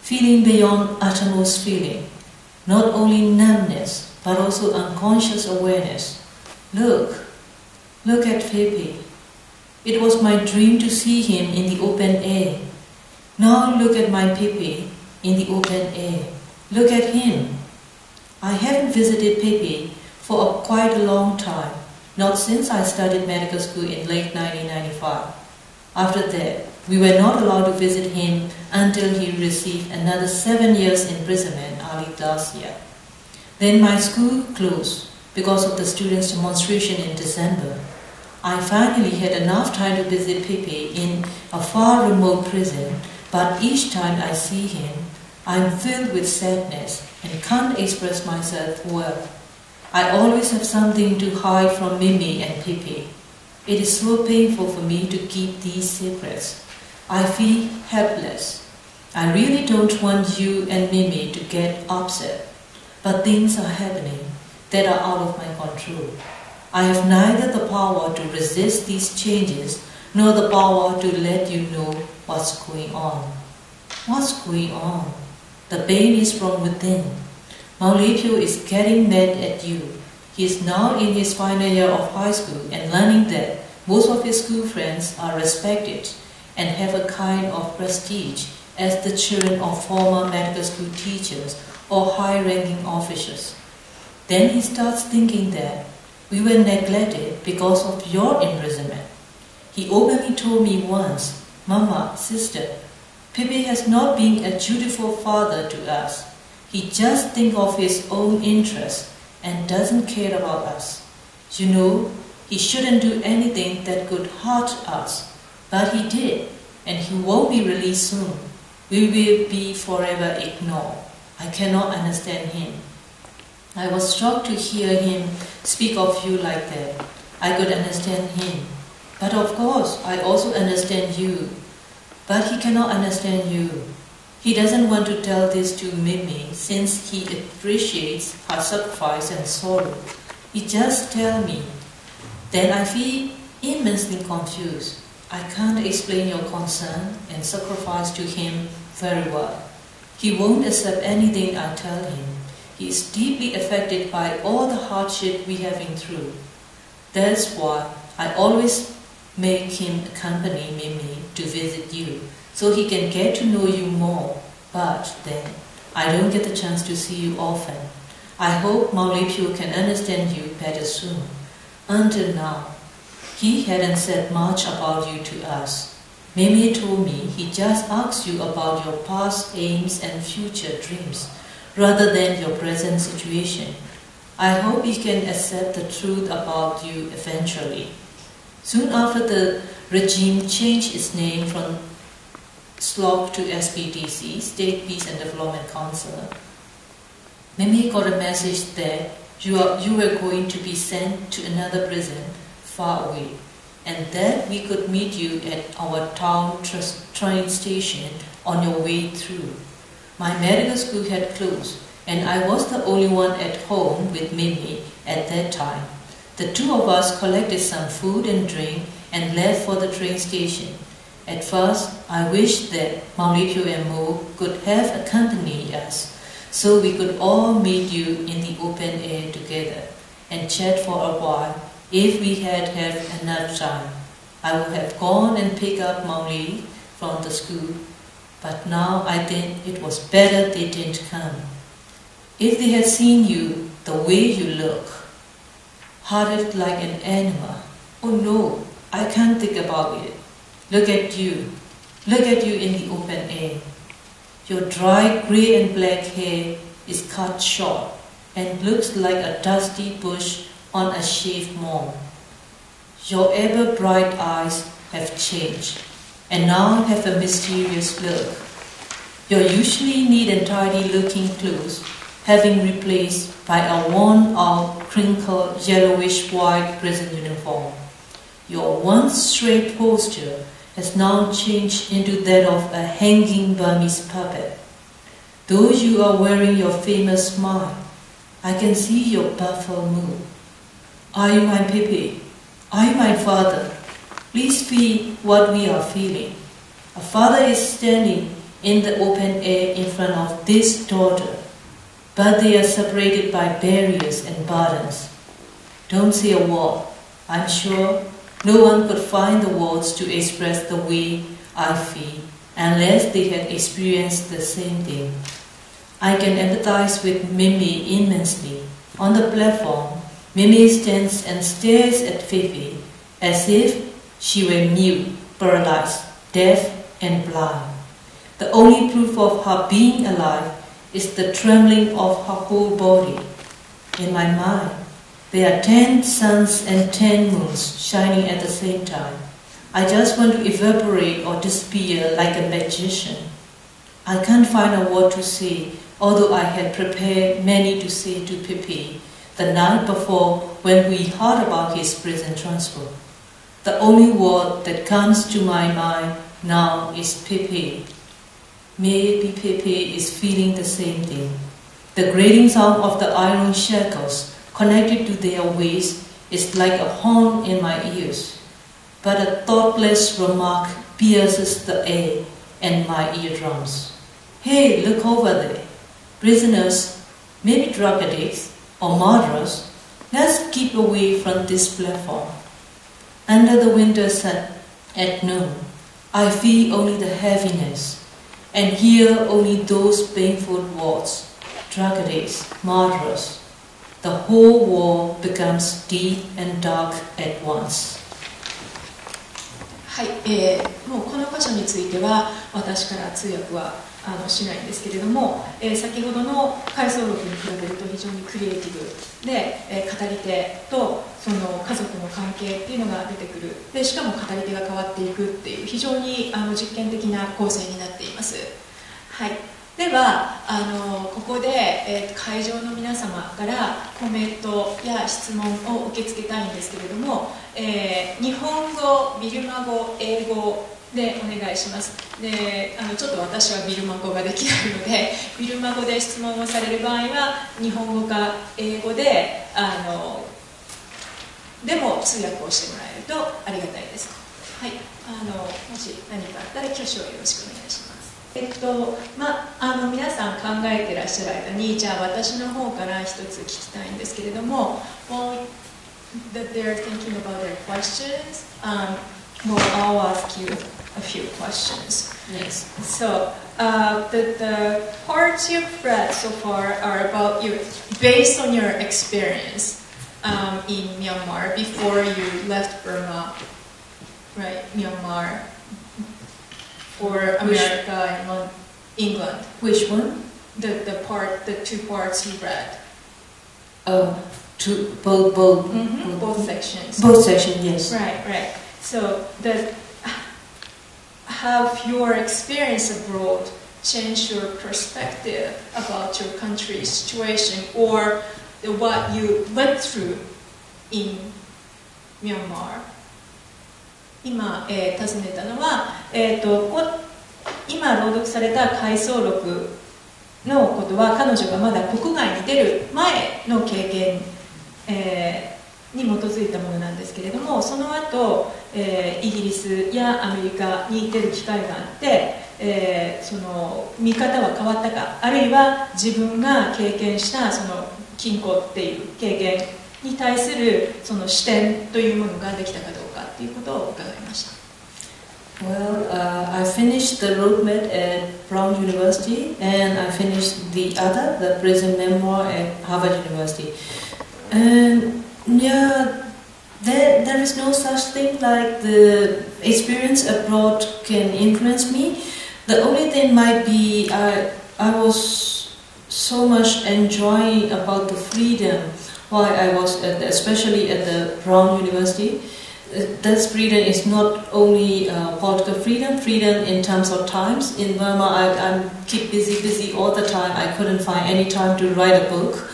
feeling beyond uttermost feeling, not only numbness, but also unconscious awareness. Look at Pepe. It was my dream to see him in the open air. Now look at my Pepe in the open air. Look at him. I haven't visited Pepe for quite a long time, not since I started medical school in late 1995. After that, we were not allowed to visit him until he received another 7 years imprisonment early last year. Then my school closed because of the students' demonstration in December. I finally had enough time to visit Pepe in a far remote prison, but each time I see him, I am filled with sadness and can't express myself well. I always have something to hide from Mimi and Pipi. It is so painful for me to keep these secrets. I feel helpless. I really don't want you and Mimi to get upset, but things are happening that are out of my control. I have neither the power to resist these changes nor the power to let you know what's going on. What's going on? The pain is from within. Maulipio is getting mad at you. He is now in his final year of high school and learning that most of his school friends are respected and have a kind of prestige as the children of former medical school teachers or high-ranking officials. Then he starts thinking that we were neglected because of your imprisonment. He openly told me once, "Mama, sister, Pipi has not been a dutiful father to us. He just thinks of his own interests and doesn't care about us. You know, he shouldn't do anything that could hurt us, but he did, and he won't be released soon. We will be forever ignored. I cannot understand him." I was shocked to hear him speak of you like that. I could understand him. But of course, I also understand you. But he cannot understand you. He doesn't want to tell this to Mimi since he appreciates her sacrifice and sorrow. He just tells me. Then I feel immensely confused. I can't explain your concern and sacrifice to him very well. He won't accept anything I tell him. He is deeply affected by all the hardship we have been through. That's why I always make him accompany Mimi to visit you, so he can get to know you more. But then, I don't get the chance to see you often. I hope Maulipio can understand you better soon. Until now, he hadn't said much about you to us. Mimi told me he just asked you about your past aims and future dreams, rather than your present situation. I hope he can accept the truth about you eventually. Soon after the regime changed its name from SLOC to SPDC, State Peace and Development Council, Mimi got a message that you were going to be sent to another prison far away, and that we could meet you at our town train station on your way through. My medical school had closed, and I was the only one at home with Mimi at that time. The two of us collected some food and drink and left for the train station. At first, I wished that Maulipio and Mo could have accompanied us, so we could all meet you in the open air together and chat for a while if we had enough time. I would have gone and picked up Mauli from the school, but now I think it was better they didn't come. If they had seen you the way you look, hearted like an animal, oh no, I can't think about it. Look at you in the open air. Your dry grey and black hair is cut short and looks like a dusty bush on a shaved mound. Your ever bright eyes have changed and now have a mysterious look. Your usually neat and tidy looking clothes having replaced by a worn out, crinkled, yellowish white prison uniform. Your once straight posture has now changed into that of a hanging Burmese puppet. Though you are wearing your famous smile, I can see your baffled mood. Are you my Pipi? Are you my father? Please feel what we are feeling. A father is standing in the open air in front of this daughter, but they are separated by barriers and burdens. Don't say a word. I'm sure no one could find the words to express the way I feel unless they had experienced the same thing. I can empathize with Mimi immensely. On the platform, Mimi stands and stares at Fifi as if she were mute, paralyzed, deaf and blind. The only proof of her being alive is the trembling of her whole body. In my mind, there are 10 suns and 10 moons shining at the same time. I just want to evaporate or disappear like a magician. I can't find a word to say, although I had prepared many to say to Pipi the night before when we heard about his prison transfer. The only word that comes to my mind now is Pepe. Maybe Pepe is feeling the same thing. The grating sound of the iron shackles connected to their waists is like a horn in my ears. But a thoughtless remark pierces the air and my eardrums. Hey, look over there. Prisoners, maybe drug addicts or murderers. Let's keep away from this platform. Under the winter sun at noon, I feel only the heaviness and hear only those painful words. Drug addicts, murderers. The whole wall becomes deep and dark at once. はい、もうこの箇所については私から通訳はしないんですけれども、先ほどの回想録に比べると非常にクリエイティブで、語り手とその家族の関係っていうのが出てくる。でしかも語り手が変わっていくっていう非常に実験的な構成になっています。はい、ではここで、会場の皆様からコメントや質問を受け付けたいんですけれども、日本語、ビルマ語、英語でお願いします。でちょっと私はビルマ語ができないので、ビルマ語で質問をされる場合は日本語か英語ででも通訳をしてもらえるとありがたいです。はい、もし何かあったら挙手をよろしくお願いします。皆さん考えてらっしゃる間に、じゃあ私の方から一つ聞きたいんですけれども、that they're thinking about their questions, well, I'll ask you a few questions. Yes. So, the parts you've read so far are about you, based on your experience in Myanmar before you left Burma, right? Myanmar, or America and England. Which one? The two parts you read. Both sections. Both sections, yes. Right. So, have your experience abroad changed your perspective about your country's situation or what you went through in Myanmar? 今、尋ねたのは、今朗読された回想録のことは彼女がまだ国外に出る前の経験、に基づいたものなんですけれども、その後、イギリスやアメリカに出る機会があって、その見方は変わったか、あるいは自分が経験したその禁錮っていう経験に対するその視点というものができたかどうかということを伺いました。Well, I finished the roadmap at Brown University, and I finished the prison memoir at Harvard University. And yeah, there is no such thing like the experience abroad can influence me. The only thing might be I was so much enjoying about the freedom while I was especially at the Brown University. That freedom is not only political freedom in terms of times. In Burma, I keep busy all the time. I couldn't find any time to write a book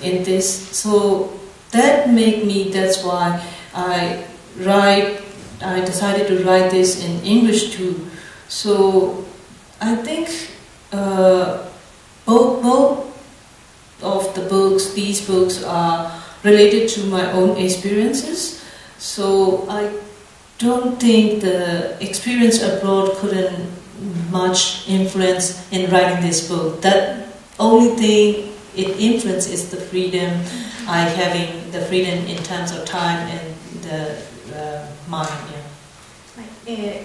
in this. So that made me, that's why I decided to write this in English too. So I think both of the books, these books are related to my own experiences. So I don't think the experience abroad couldn't much influence in writing this book. That only thing it influences is the freedom I having, the freedom in terms of time and the mind. Yeah.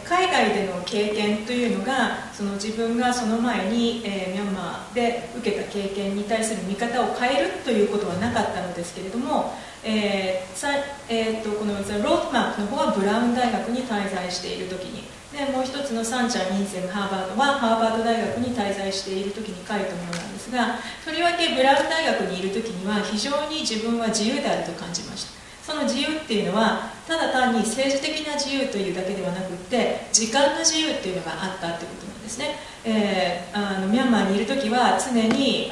海外での経験というのがその自分がその前に、ミャンマーで受けた経験に対する見方を変えるということはなかったのですけれども、このロードマップの方はブラウン大学に滞在している時に、でもう一つのサンチャン・インセン・ハーバードはハーバード大学に滞在している時に書いたものなんですが、とりわけブラウン大学にいる時には非常に自分は自由であると感じました。その自由っていうのはただ単に政治的な自由というだけではなくって時間の自由っていうのがあったってことなんですね。ミャンマーにいる時は常に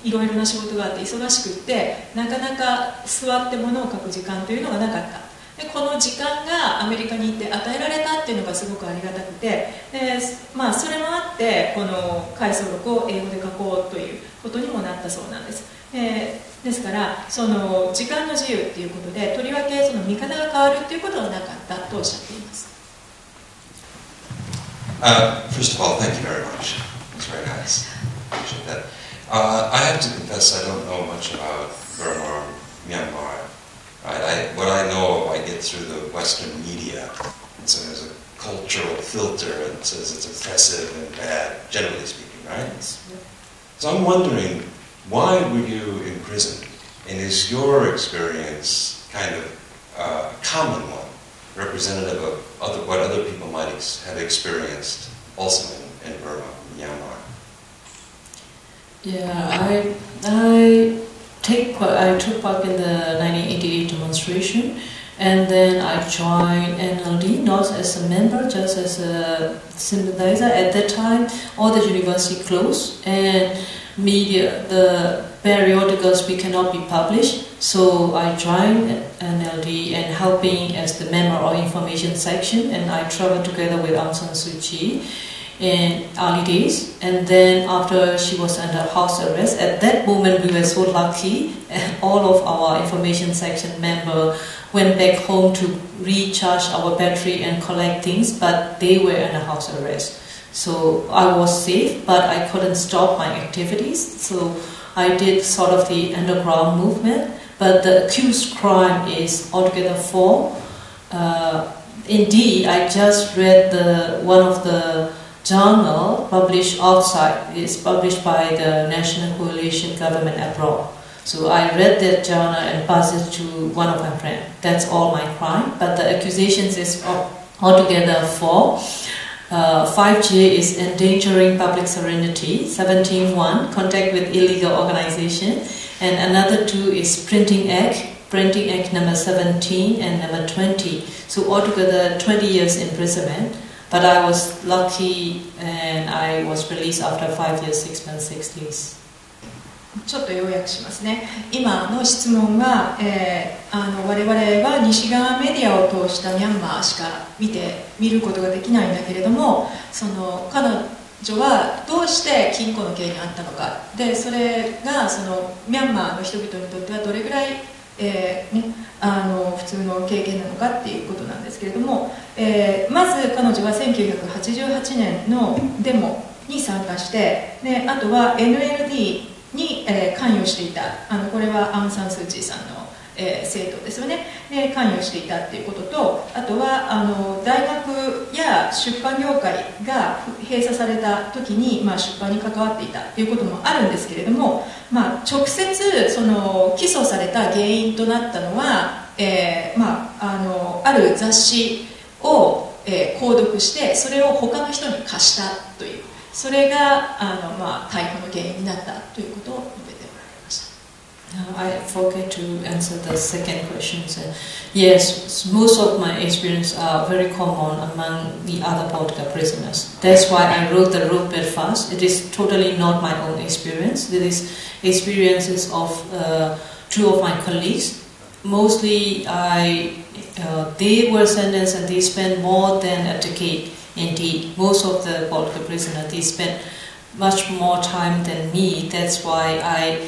いろいろな仕事があって忙しくってなかなか座って物を書く時間というのがなかった。でこの時間がアメリカに行って与えられたっていうのがすごくありがたくて、それもあってこの回想録を英語で書こうということにもなったそうなんです。ですからその時間の自由っていうことでとりわけその見方が変わるっていうことはなかったとおっしゃっています。First of all, thank you very much. It's very nice. Appreciate that. I have to confess I don't know much about Burma or Myanmar. What I know, I get through the Western media. So there's a cultural filter and says it's oppressive and bad, generally speaking, right? So I'm wondering, why were you in prison? And is your experience kind of a common one, representative of what other people might have experienced also in Burma, Myanmar? Yeah, I took part in the 1988 demonstration, and then I joined NLD, not as a member, just as a sympathizer. At that time, all the university closed, and media, the periodicals, we cannot be published. So I joined NLD and helping as the member of information section, and I traveled together with Aung San Suu Kyi in early days. And then after she was under house arrest, at that moment we were so lucky, and all of our information section members went back home to recharge our battery and collect things, but they were under house arrest. So I was safe, but I couldn't stop my activities. So I did sort of the underground movement, but the accused crime is altogether 4. Indeed, I just read one of the journal published outside. It's published by the National Coalition Government Abroad. So I read that journal and passed it to one of my friends. That's all my crime, but the accusations is altogether 4. 5J is endangering public serenity. 17.1, contact with illegal organization, and another 2 is printing act number 17 and number 20. So altogether 20 years imprisonment. But I was lucky and I was released after 5 years, 6 months, 6 days. ちょっと要約しますね。今の質問が、我々は西側メディアを通したミャンマーしか見ることができないんだけれども、その彼女はどうして禁錮の刑にあったのかで、それがそのミャンマーの人々にとってはどれぐらい、普通の経験なのかっていうことなんですけれども、まず彼女は1988年のデモに参加して、であとは NLD に、関与していた、これはアウン・サン・スー・チーさんの、政党ですよね、で関与していたっていうことと、あとは大学や出版業界が閉鎖された時に、出版に関わっていたということもあるんですけれども、直接その起訴された原因となったのは、ある雑誌を、購読してそれを他の人に貸したという、それが逮捕の原因になったということを述べておられました。I forget to answer the second question. Yes, most of my experience are very common among the other political prisoners. That's why I wrote the Road Bed Fast. It is totally not my own experience. It is experiences of 2 of my colleagues. Mostly, they were sentenced and they spent more than a decade. Indeed, most of the political prisoners, they spent much more time than me. That's why I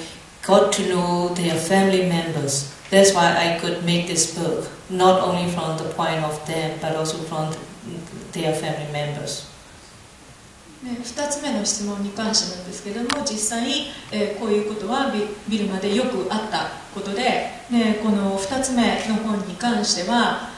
got to know their family members. That's why I could make this book, not only from the point of them, but also from their family members. 2つ目の質問に関してなんですけれども、実際、こういうことはビルマでよくあったことで、この2つ目の本に関しては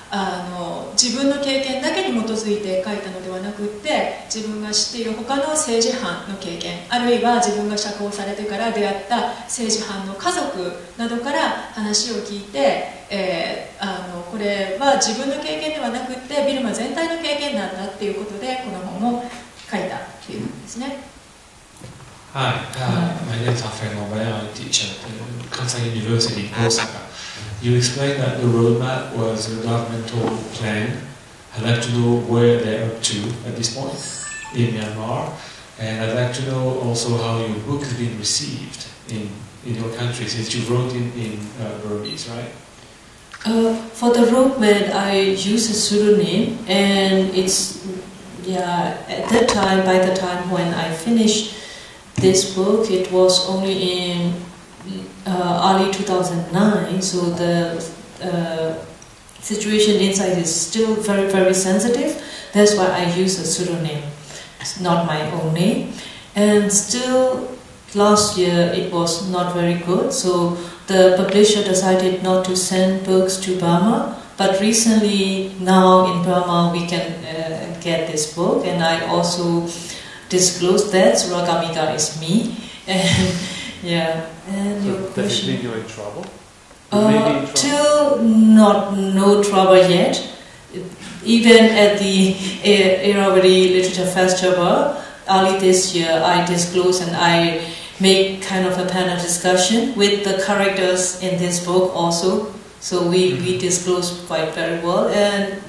自分の経験だけに基づいて書いたのではなくって、自分が知っている他の政治犯の経験、あるいは自分が釈放されてから出会った政治犯の家族などから話を聞いて、これは自分の経験ではなくってビルマ全体の経験なんだっていうことでこの本を書いたっていうんですね。Hi, my name is Hafen Mobaya. I'm a teacher at Kansai University in Osaka. You explained that the roadmap was a governmental plan. I'd like to know where they're up to at this point in Myanmar, and I'd like to know also how your book has been received in your country, since you wrote in Burmese, right? For the roadmap, I use a pseudonym, and it's at that time. By the time when I finished this book, it was only in early 2009. So the situation inside is still very, very sensitive. That's why I use a pseudonym. It's not my own name, and still. Last year it was not very good, so the publisher decided not to send books to Burma. But recently, now in Burma, we can get this book, and I also disclosed that Suragamika is me. And yeah, and your question. Does it mean you're in trouble? Till no trouble yet. Even at the Irrawaddy Literature Festival early this year, I disclosed and I make kind of a panel discussion with the characters in this book also. So we disclose quite very well, and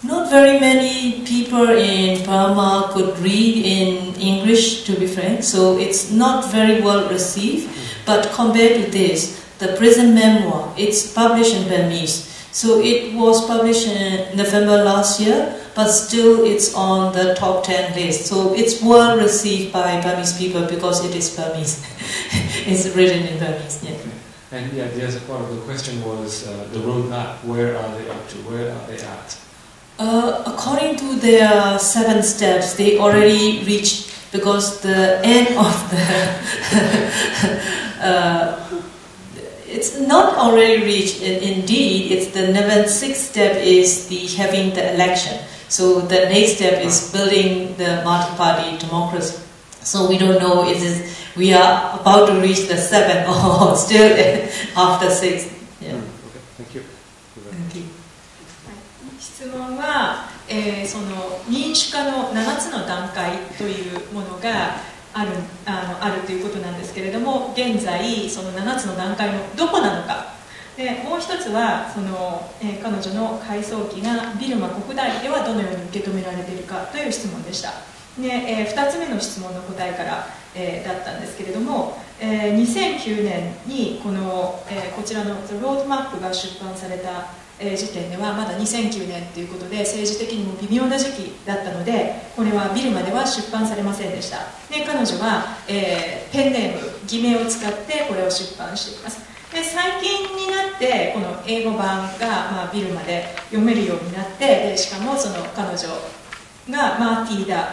not very many people in Burma could read in English, to be frank, so it's not very well received. But compared to this, the prison memoir, it's published in Burmese. So it was published in November last year, but still it's on the top 10 list. So it's well received by Burmese people because it is Burmese. It's written in Burmese. Yeah. Okay. And yeah, the other part of the question was the roadmap. Where are they up to? Where are they at? According to their 7 steps, they already reached, because the end of the it's not already reached. Indeed, it's the 6th step is the having the election. So the next step is building the multi-party democracy. So we don't know we are about to reach the 7 or still after 6. Yeah. Okay, thank you. Thank you. 質問は、その民主化の7つの段階というものがあるということなんですけれども、現在その7つの段階のどこなのか。でもう一つはその、彼女の回想記がビルマ国内ではどのように受け止められているかという質問でした。で、2つ目の質問の答えから、だったんですけれども、2009年にこちらの「The Roadmap」が出版された時点ではまだ2009年ということで政治的にも微妙な時期だったので、これはビルマでは出版されませんでした。で彼女は、ペンネーム偽名を使ってこれを出版しています。で最近になってこの英語版が、ビルマで読めるようになって、でしかもその彼女が、Thida が、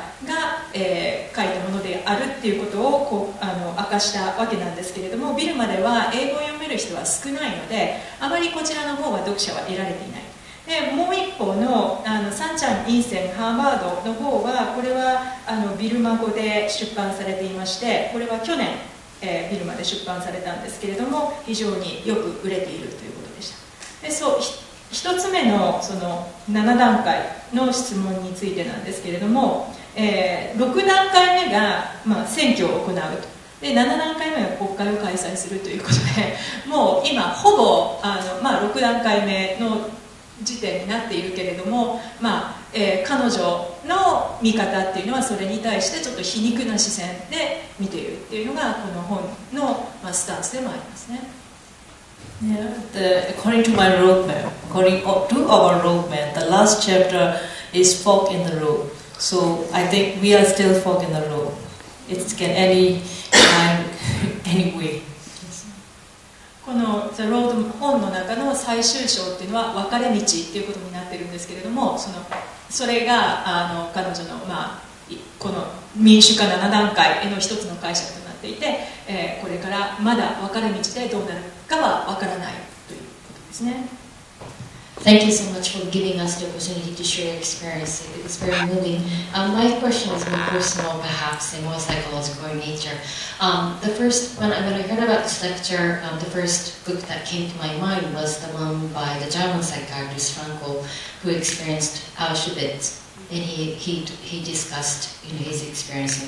書いたものであるっていうことを明かしたわけなんですけれども、ビルマでは英語を読める人は少ないので、あまりこちらの方は読者は得られていない。でもう一方のサンチャン・インセン・ハーバードの方は、これはビルマ語で出版されていまして、これは去年、ビルマで出版されたんですけれども、非常によく売れているということでした。でそう1つ目のその7段階の質問についてなんですけれども、6段階目が、選挙を行うと。で7段階目は国会を開催するということで、もう今ほぼ6段階目の時点になっているけれども、彼女の見方っていうのはそれに対してちょっと皮肉な視線で見ているっていうのがこの本の、スタンスでもありますね。Yeah, according to my roadmap, according to our roadmap, the last chapter is fork in the road. So I think we are still fork in the road. It can any time, any way. この The Road 本の中の最終章っていうのは分かれ道っていうことになってるんですけれども、それが彼女の、この民主化7段階への一つの解釈となっていて、これからまだ分かれ道でどうなるかは分からないということですね。Thank you so much for giving us the opportunity to share your experience. It's very moving. My question is more personal, perhaps, and more psychological in nature. The first, when I heard about this lecture, the first book that came to my mind was the one by the German psychiatrist Frankl, who experienced Auschwitz, and he discussed his experience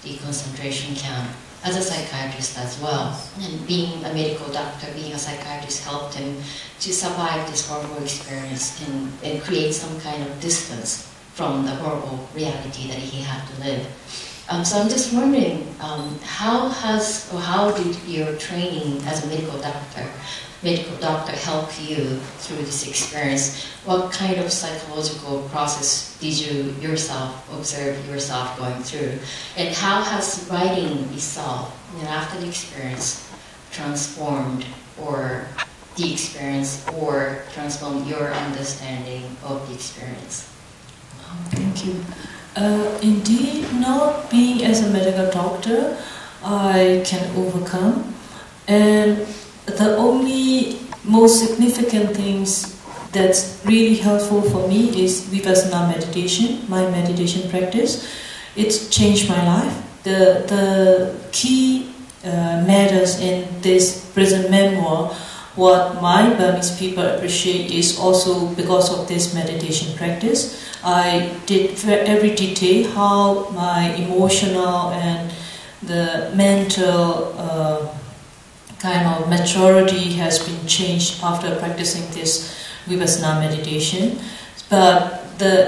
the concentration camp as a psychiatrist as well. And being a medical doctor, being a psychiatrist helped him to survive this horrible experience and create some kind of distance from the horrible reality that he had to live. So I'm just wondering, how did your training as a medical doctor help you through this experience? What kind of psychological process did you yourself observe yourself going through? And how has writing itself, after the experience, transformed or the experience or transformed your understanding of the experience? Thank you. Indeed, not being as a medical doctor, I can overcome. And the only most significant things that's really helpful for me is Vipassana meditation, my meditation practice. It's changed my life. The key matters in this prison memoir, what my Burmese people appreciate is also because of this meditation practice. I did for every detail how my emotional and the mental kind of maturity has been changed after practicing this Vipassana meditation. But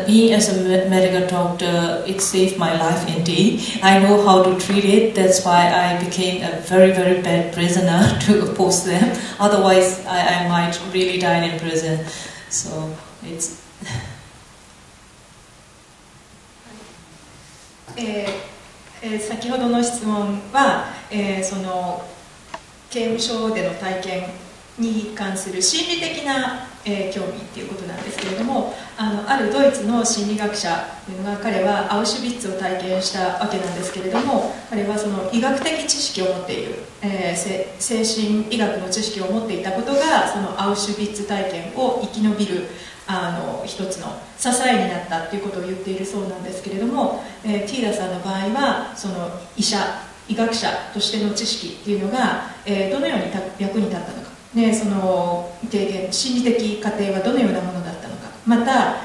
being as a medical doctor, it saved my life indeed. I know how to treat it. That's why I became a very, very bad prisoner to oppose them. Otherwise, I might really die in prison. So it's. 先ほどの質問は、その刑務所での体験に関する心理的な、興味っていうことなんですけれども、あるドイツの心理学者というのが、彼はアウシュビッツを体験したわけなんですけれども、彼はその医学的知識を持っている、精神医学の知識を持っていたことが、そのアウシュビッツ体験を生き延びる一つの支えになったということを言っているそうなんですけれども、ティーダさんの場合はその医学者としての知識っていうのが、どのように役に立ったのか、その経験、心理的過程はどのようなものだったのか、また、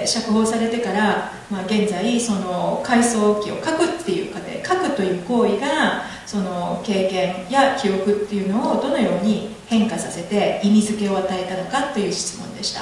釈放されてから、現在その回想記を書くっていう過程、書くという行為がその経験や記憶っていうのをどのように変化させて意味付けを与えたのかという質問でした。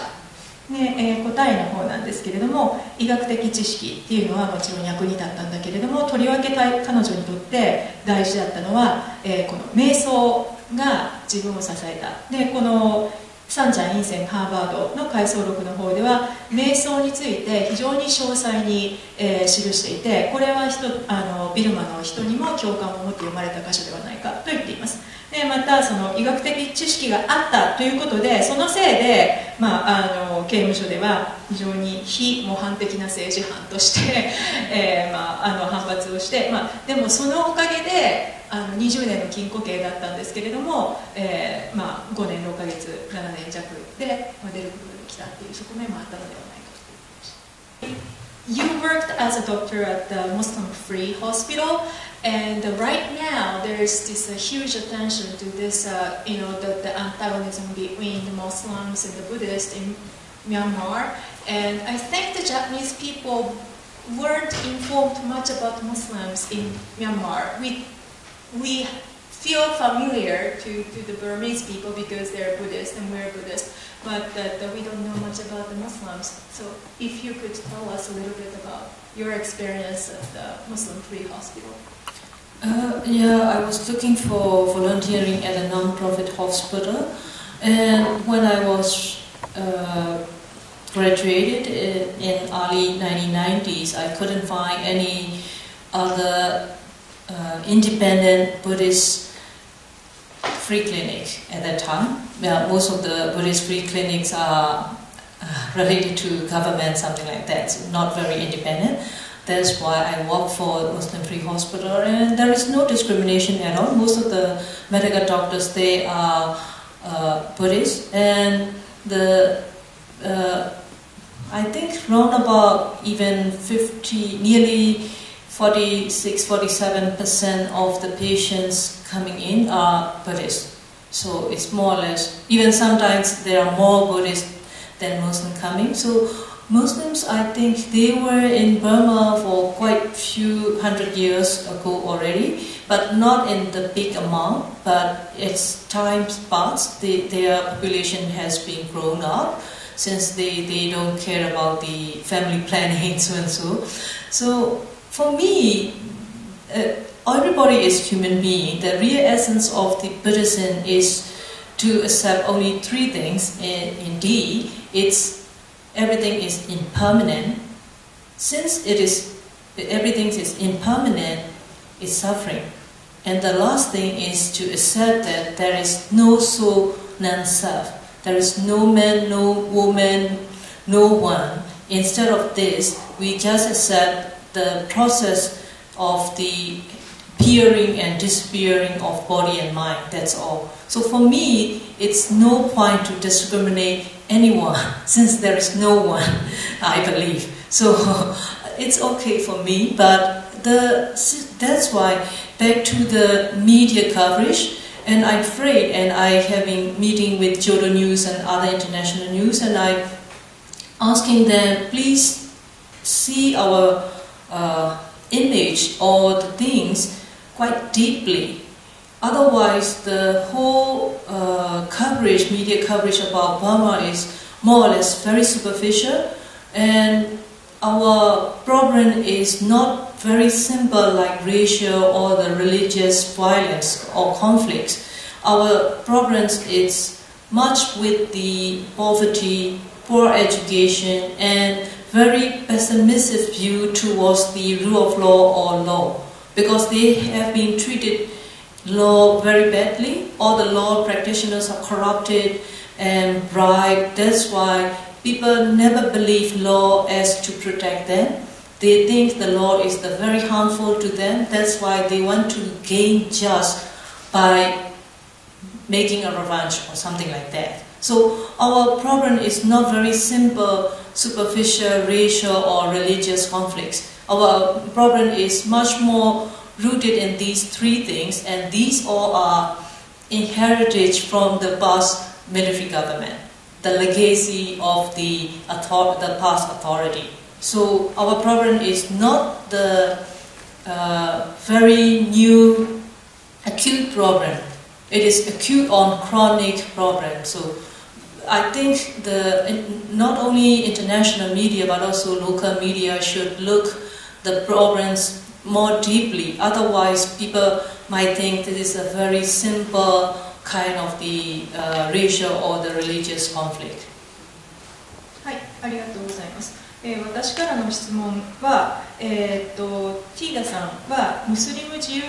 で、答えの方なんですけれども、医学的知識っていうのはもちろん役に立ったんだけれども、とりわけ彼女にとって大事だったのは、この瞑想が自分を支えた。で、このサンチャン・インセン・ハーバードの回想録の方では瞑想について非常に詳細に、記していて、これはビルマの人にも共感を持って読まれた箇所ではないかと言っています。で、またその医学的知識があったということで、そのせいで、刑務所では非常に非模範的な政治犯として、反発をして、でもそのおかげで20年の禁錮刑だったんですけれども、5年6ヶ月7年弱で、出ることができたっていう側面もあったのではないかと思います。You worked as a doctor at the Muslim-free hospital, and right now there's this huge attention to this, the antagonism between the Muslims and the Buddhists in Myanmar. And I think the Japanese people weren't informed much about Muslims in Myanmar. We feel familiar to the Burmese people because they're Buddhist and we're Buddhist, but we don't know much about the Muslims. So if you could tell us a little bit about your experience at the Muslim-free hospital. I was looking for volunteering at a non-profit hospital, and when I was graduated in early 1990s, I couldn't find any other independent Buddhist free clinic at that time. Most of the Buddhist free clinics are related to government, something like that, so not very independent. That's why I work for Muslim Free Hospital, and there is no discrimination at all. Most of the medical doctors, they are Buddhist, and I think round about even nearly 46-47% of the patients coming in are Buddhist. So it's more or less, even sometimes there are more Buddhists than Muslim coming. So Muslims, I think they were in Burma for quite a few hundred years ago already, but not in the big amount. But as time passed, their population has been grown up, since they don't care about the family planning, so and so. So for me, everybody is human being. The real essence of the Buddhism is to accept only three things. Indeed, everything is impermanent. Since everything is impermanent, it's suffering. And the last thing is to accept that there is no soul, none self. There is no man, no woman, no one. Instead of this, we just accept the process of the appearing and disappearing of body and mind. That's all. So for me, it's no point to discriminate anyone, since there is no one, I believe. So it's okay for me, but that's why, back to the media coverage, and I'm afraid, and I have been meeting with Kyodo News and other international news, and I'm asking them, please see our image or the things quite deeply. Otherwise, the whole coverage, media coverage about Burma is more or less very superficial, and our problem is not very simple like racial or the religious violence or conflicts. Our problem is much with the poverty, poor education, and very pessimistic view towards the rule of law or law, because they have been treated law very badly. All the law practitioners are corrupted and bribed. That's why people never believe law as to protect them. They think the law is very harmful to them. That's why they want to gain just by making a revenge or something like that. So our problem is not very simple, superficial, racial or religious conflicts. Our problem is much more rooted in these three things, and these all are inherited from the past military government, the legacy of the past authority. So our problem is not the very new acute problem. It is acute on chronic problem. So I think not only international media but also local media should look the problems more deeply. Otherwise, people might think this is a very simple kind of the racial or the religious conflict. はい、ありがとうございます。私からの質問は、ティーダさんはムスリム自由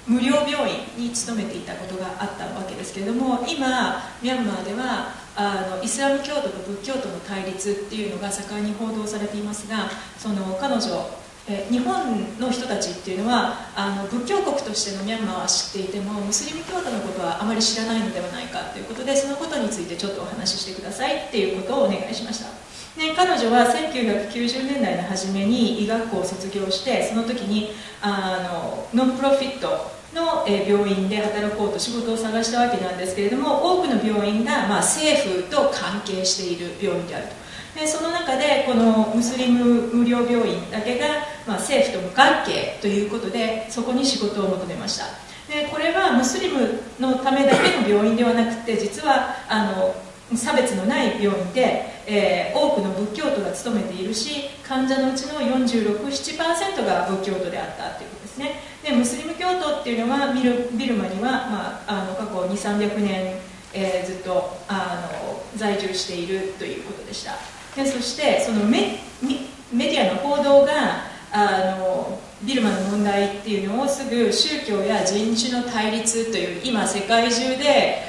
無料病院に勤めていたことがあったわけですけれども、今ミャンマーではイスラム教徒と仏教徒の対立っていうのが盛んに報道されていますが、彼女日本の人たちっていうのは仏教国としてのミャンマーは知っていてもムスリム教徒のことはあまり知らないのではないかということで、そのことについてちょっとお話ししてくださいっていうことをお願いしました。で、彼女は1990年代の初めに医学校を卒業して、その時にノンプロフィットの病院で働こうと仕事を探したわけなんですけれども、多くの病院が政府と関係している病院であると。でその中でこのムスリム無料病院だけが、政府と無関係ということでそこに仕事を求めました。でこれはムスリムのためだけの病院ではなくて、実は差別のない病院で、多くの仏教徒が勤めているし、患者のうちの 46-7% が仏教徒であったということですね。でムスリム教徒っていうのはビルマには、過去200-300年、ずっと在住しているということでした。でそしてそのメディアの報道がビルマの問題っていうのをすぐ宗教や人種の対立という今世界中で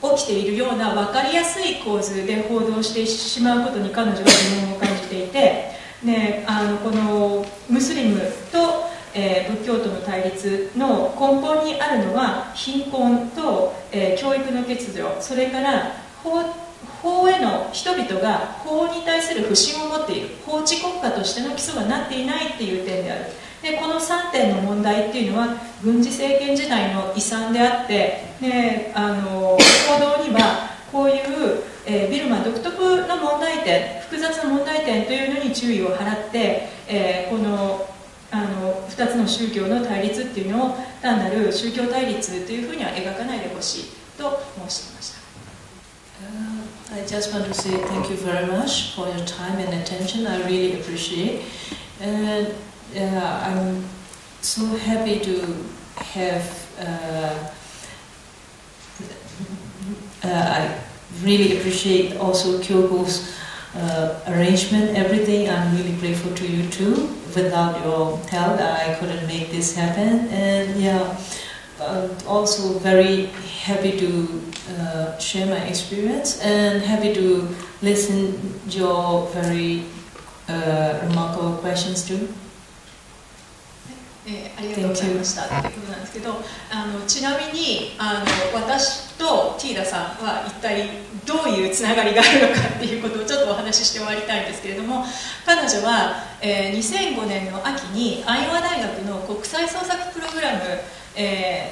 起きているような分かりやすい構図で報道してしまうことに彼女は疑問を感じていて、でこのムスリムと仏教徒の対立の根本にあるのは貧困と、教育の欠如、それから法への人々が法に対する不信を持っている、法治国家としての基礎がなっていないっていう点である。でこの3点の問題っていうのは軍事政権時代の遺産であって、で報道にはこういう、ビルマ独特の問題点点、複雑な問題点というのに注意を払って、この2つの宗教の対立っていうのを単なる宗教対立というふうには描かないでほしいと申していました。I just want to say thank you very much for your time and attention. I really appreciate, and I'm so happy to have. I really appreciate also Kyogo's arrangement, everything. I'm really grateful to you too. Without your help, I couldn't make this happen. And yeah, also very happy to share my experience and happy to listen your very remarkable questions too. ありがとうございましたということなんですけど、ちなみに私とティーダさんは一体どういうつながりがあるのかっていうことをちょっとお話しして終わりたいんですけれども、彼女は、2005年の秋にアイオワ大学の国際創作プログラム、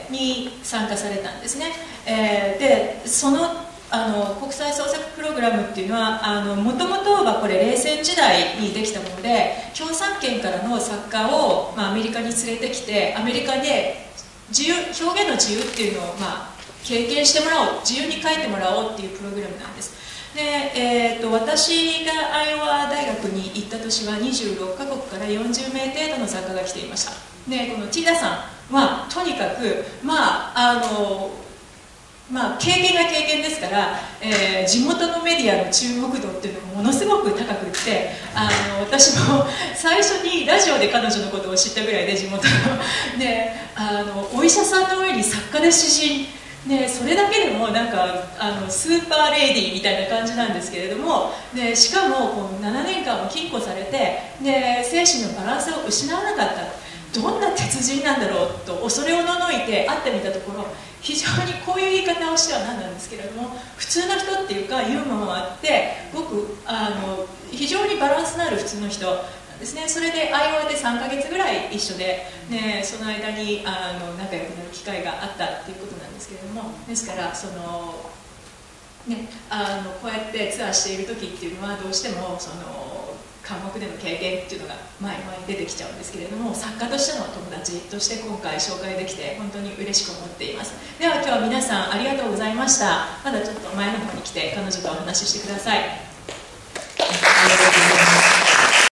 に参加されたんですね。でその国際創作プログラムっていうのはもともとはこれ冷戦時代にできたもので、共産圏からの作家を、アメリカに連れてきてアメリカで表現の自由っていうのを、経験してもらおう、自由に書いてもらおうっていうプログラムなんです。で私がアイオワ大学に行った年は26カ国から40名程度の作家が来ていました。でこのティーダさんはとにかく経験が経験ですから、地元のメディアの注目度っていうのがものすごく高くって私も最初にラジオで彼女のことを知ったぐらいで、地元のでお医者さんの上に作家で詩人で、それだけでもなんかスーパーレディーみたいな感じなんですけれども、でしかもこの7年間も禁錮されてで精神のバランスを失わなかった、どんな鉄人なんだろうと恐れおののいて会ってみたところ、非常にこういう言い方をしてはなんなんですけれども、普通の人っていうかユーモアもあってごく非常にバランスのある普通の人なんですね。それでアイオワで3ヶ月ぐらい一緒で、ね、その間に仲良くなる機会があったっていうことなんですけれども、ですからこうやってツアーしている時っていうのはどうしても科目での経験っていうのが前々に出てきちゃうんですけれども、作家としての友達として今回紹介できて本当に嬉しく思っています。では今日は皆さんありがとうございました。まだちょっと前の方に来て彼女とお話ししてください。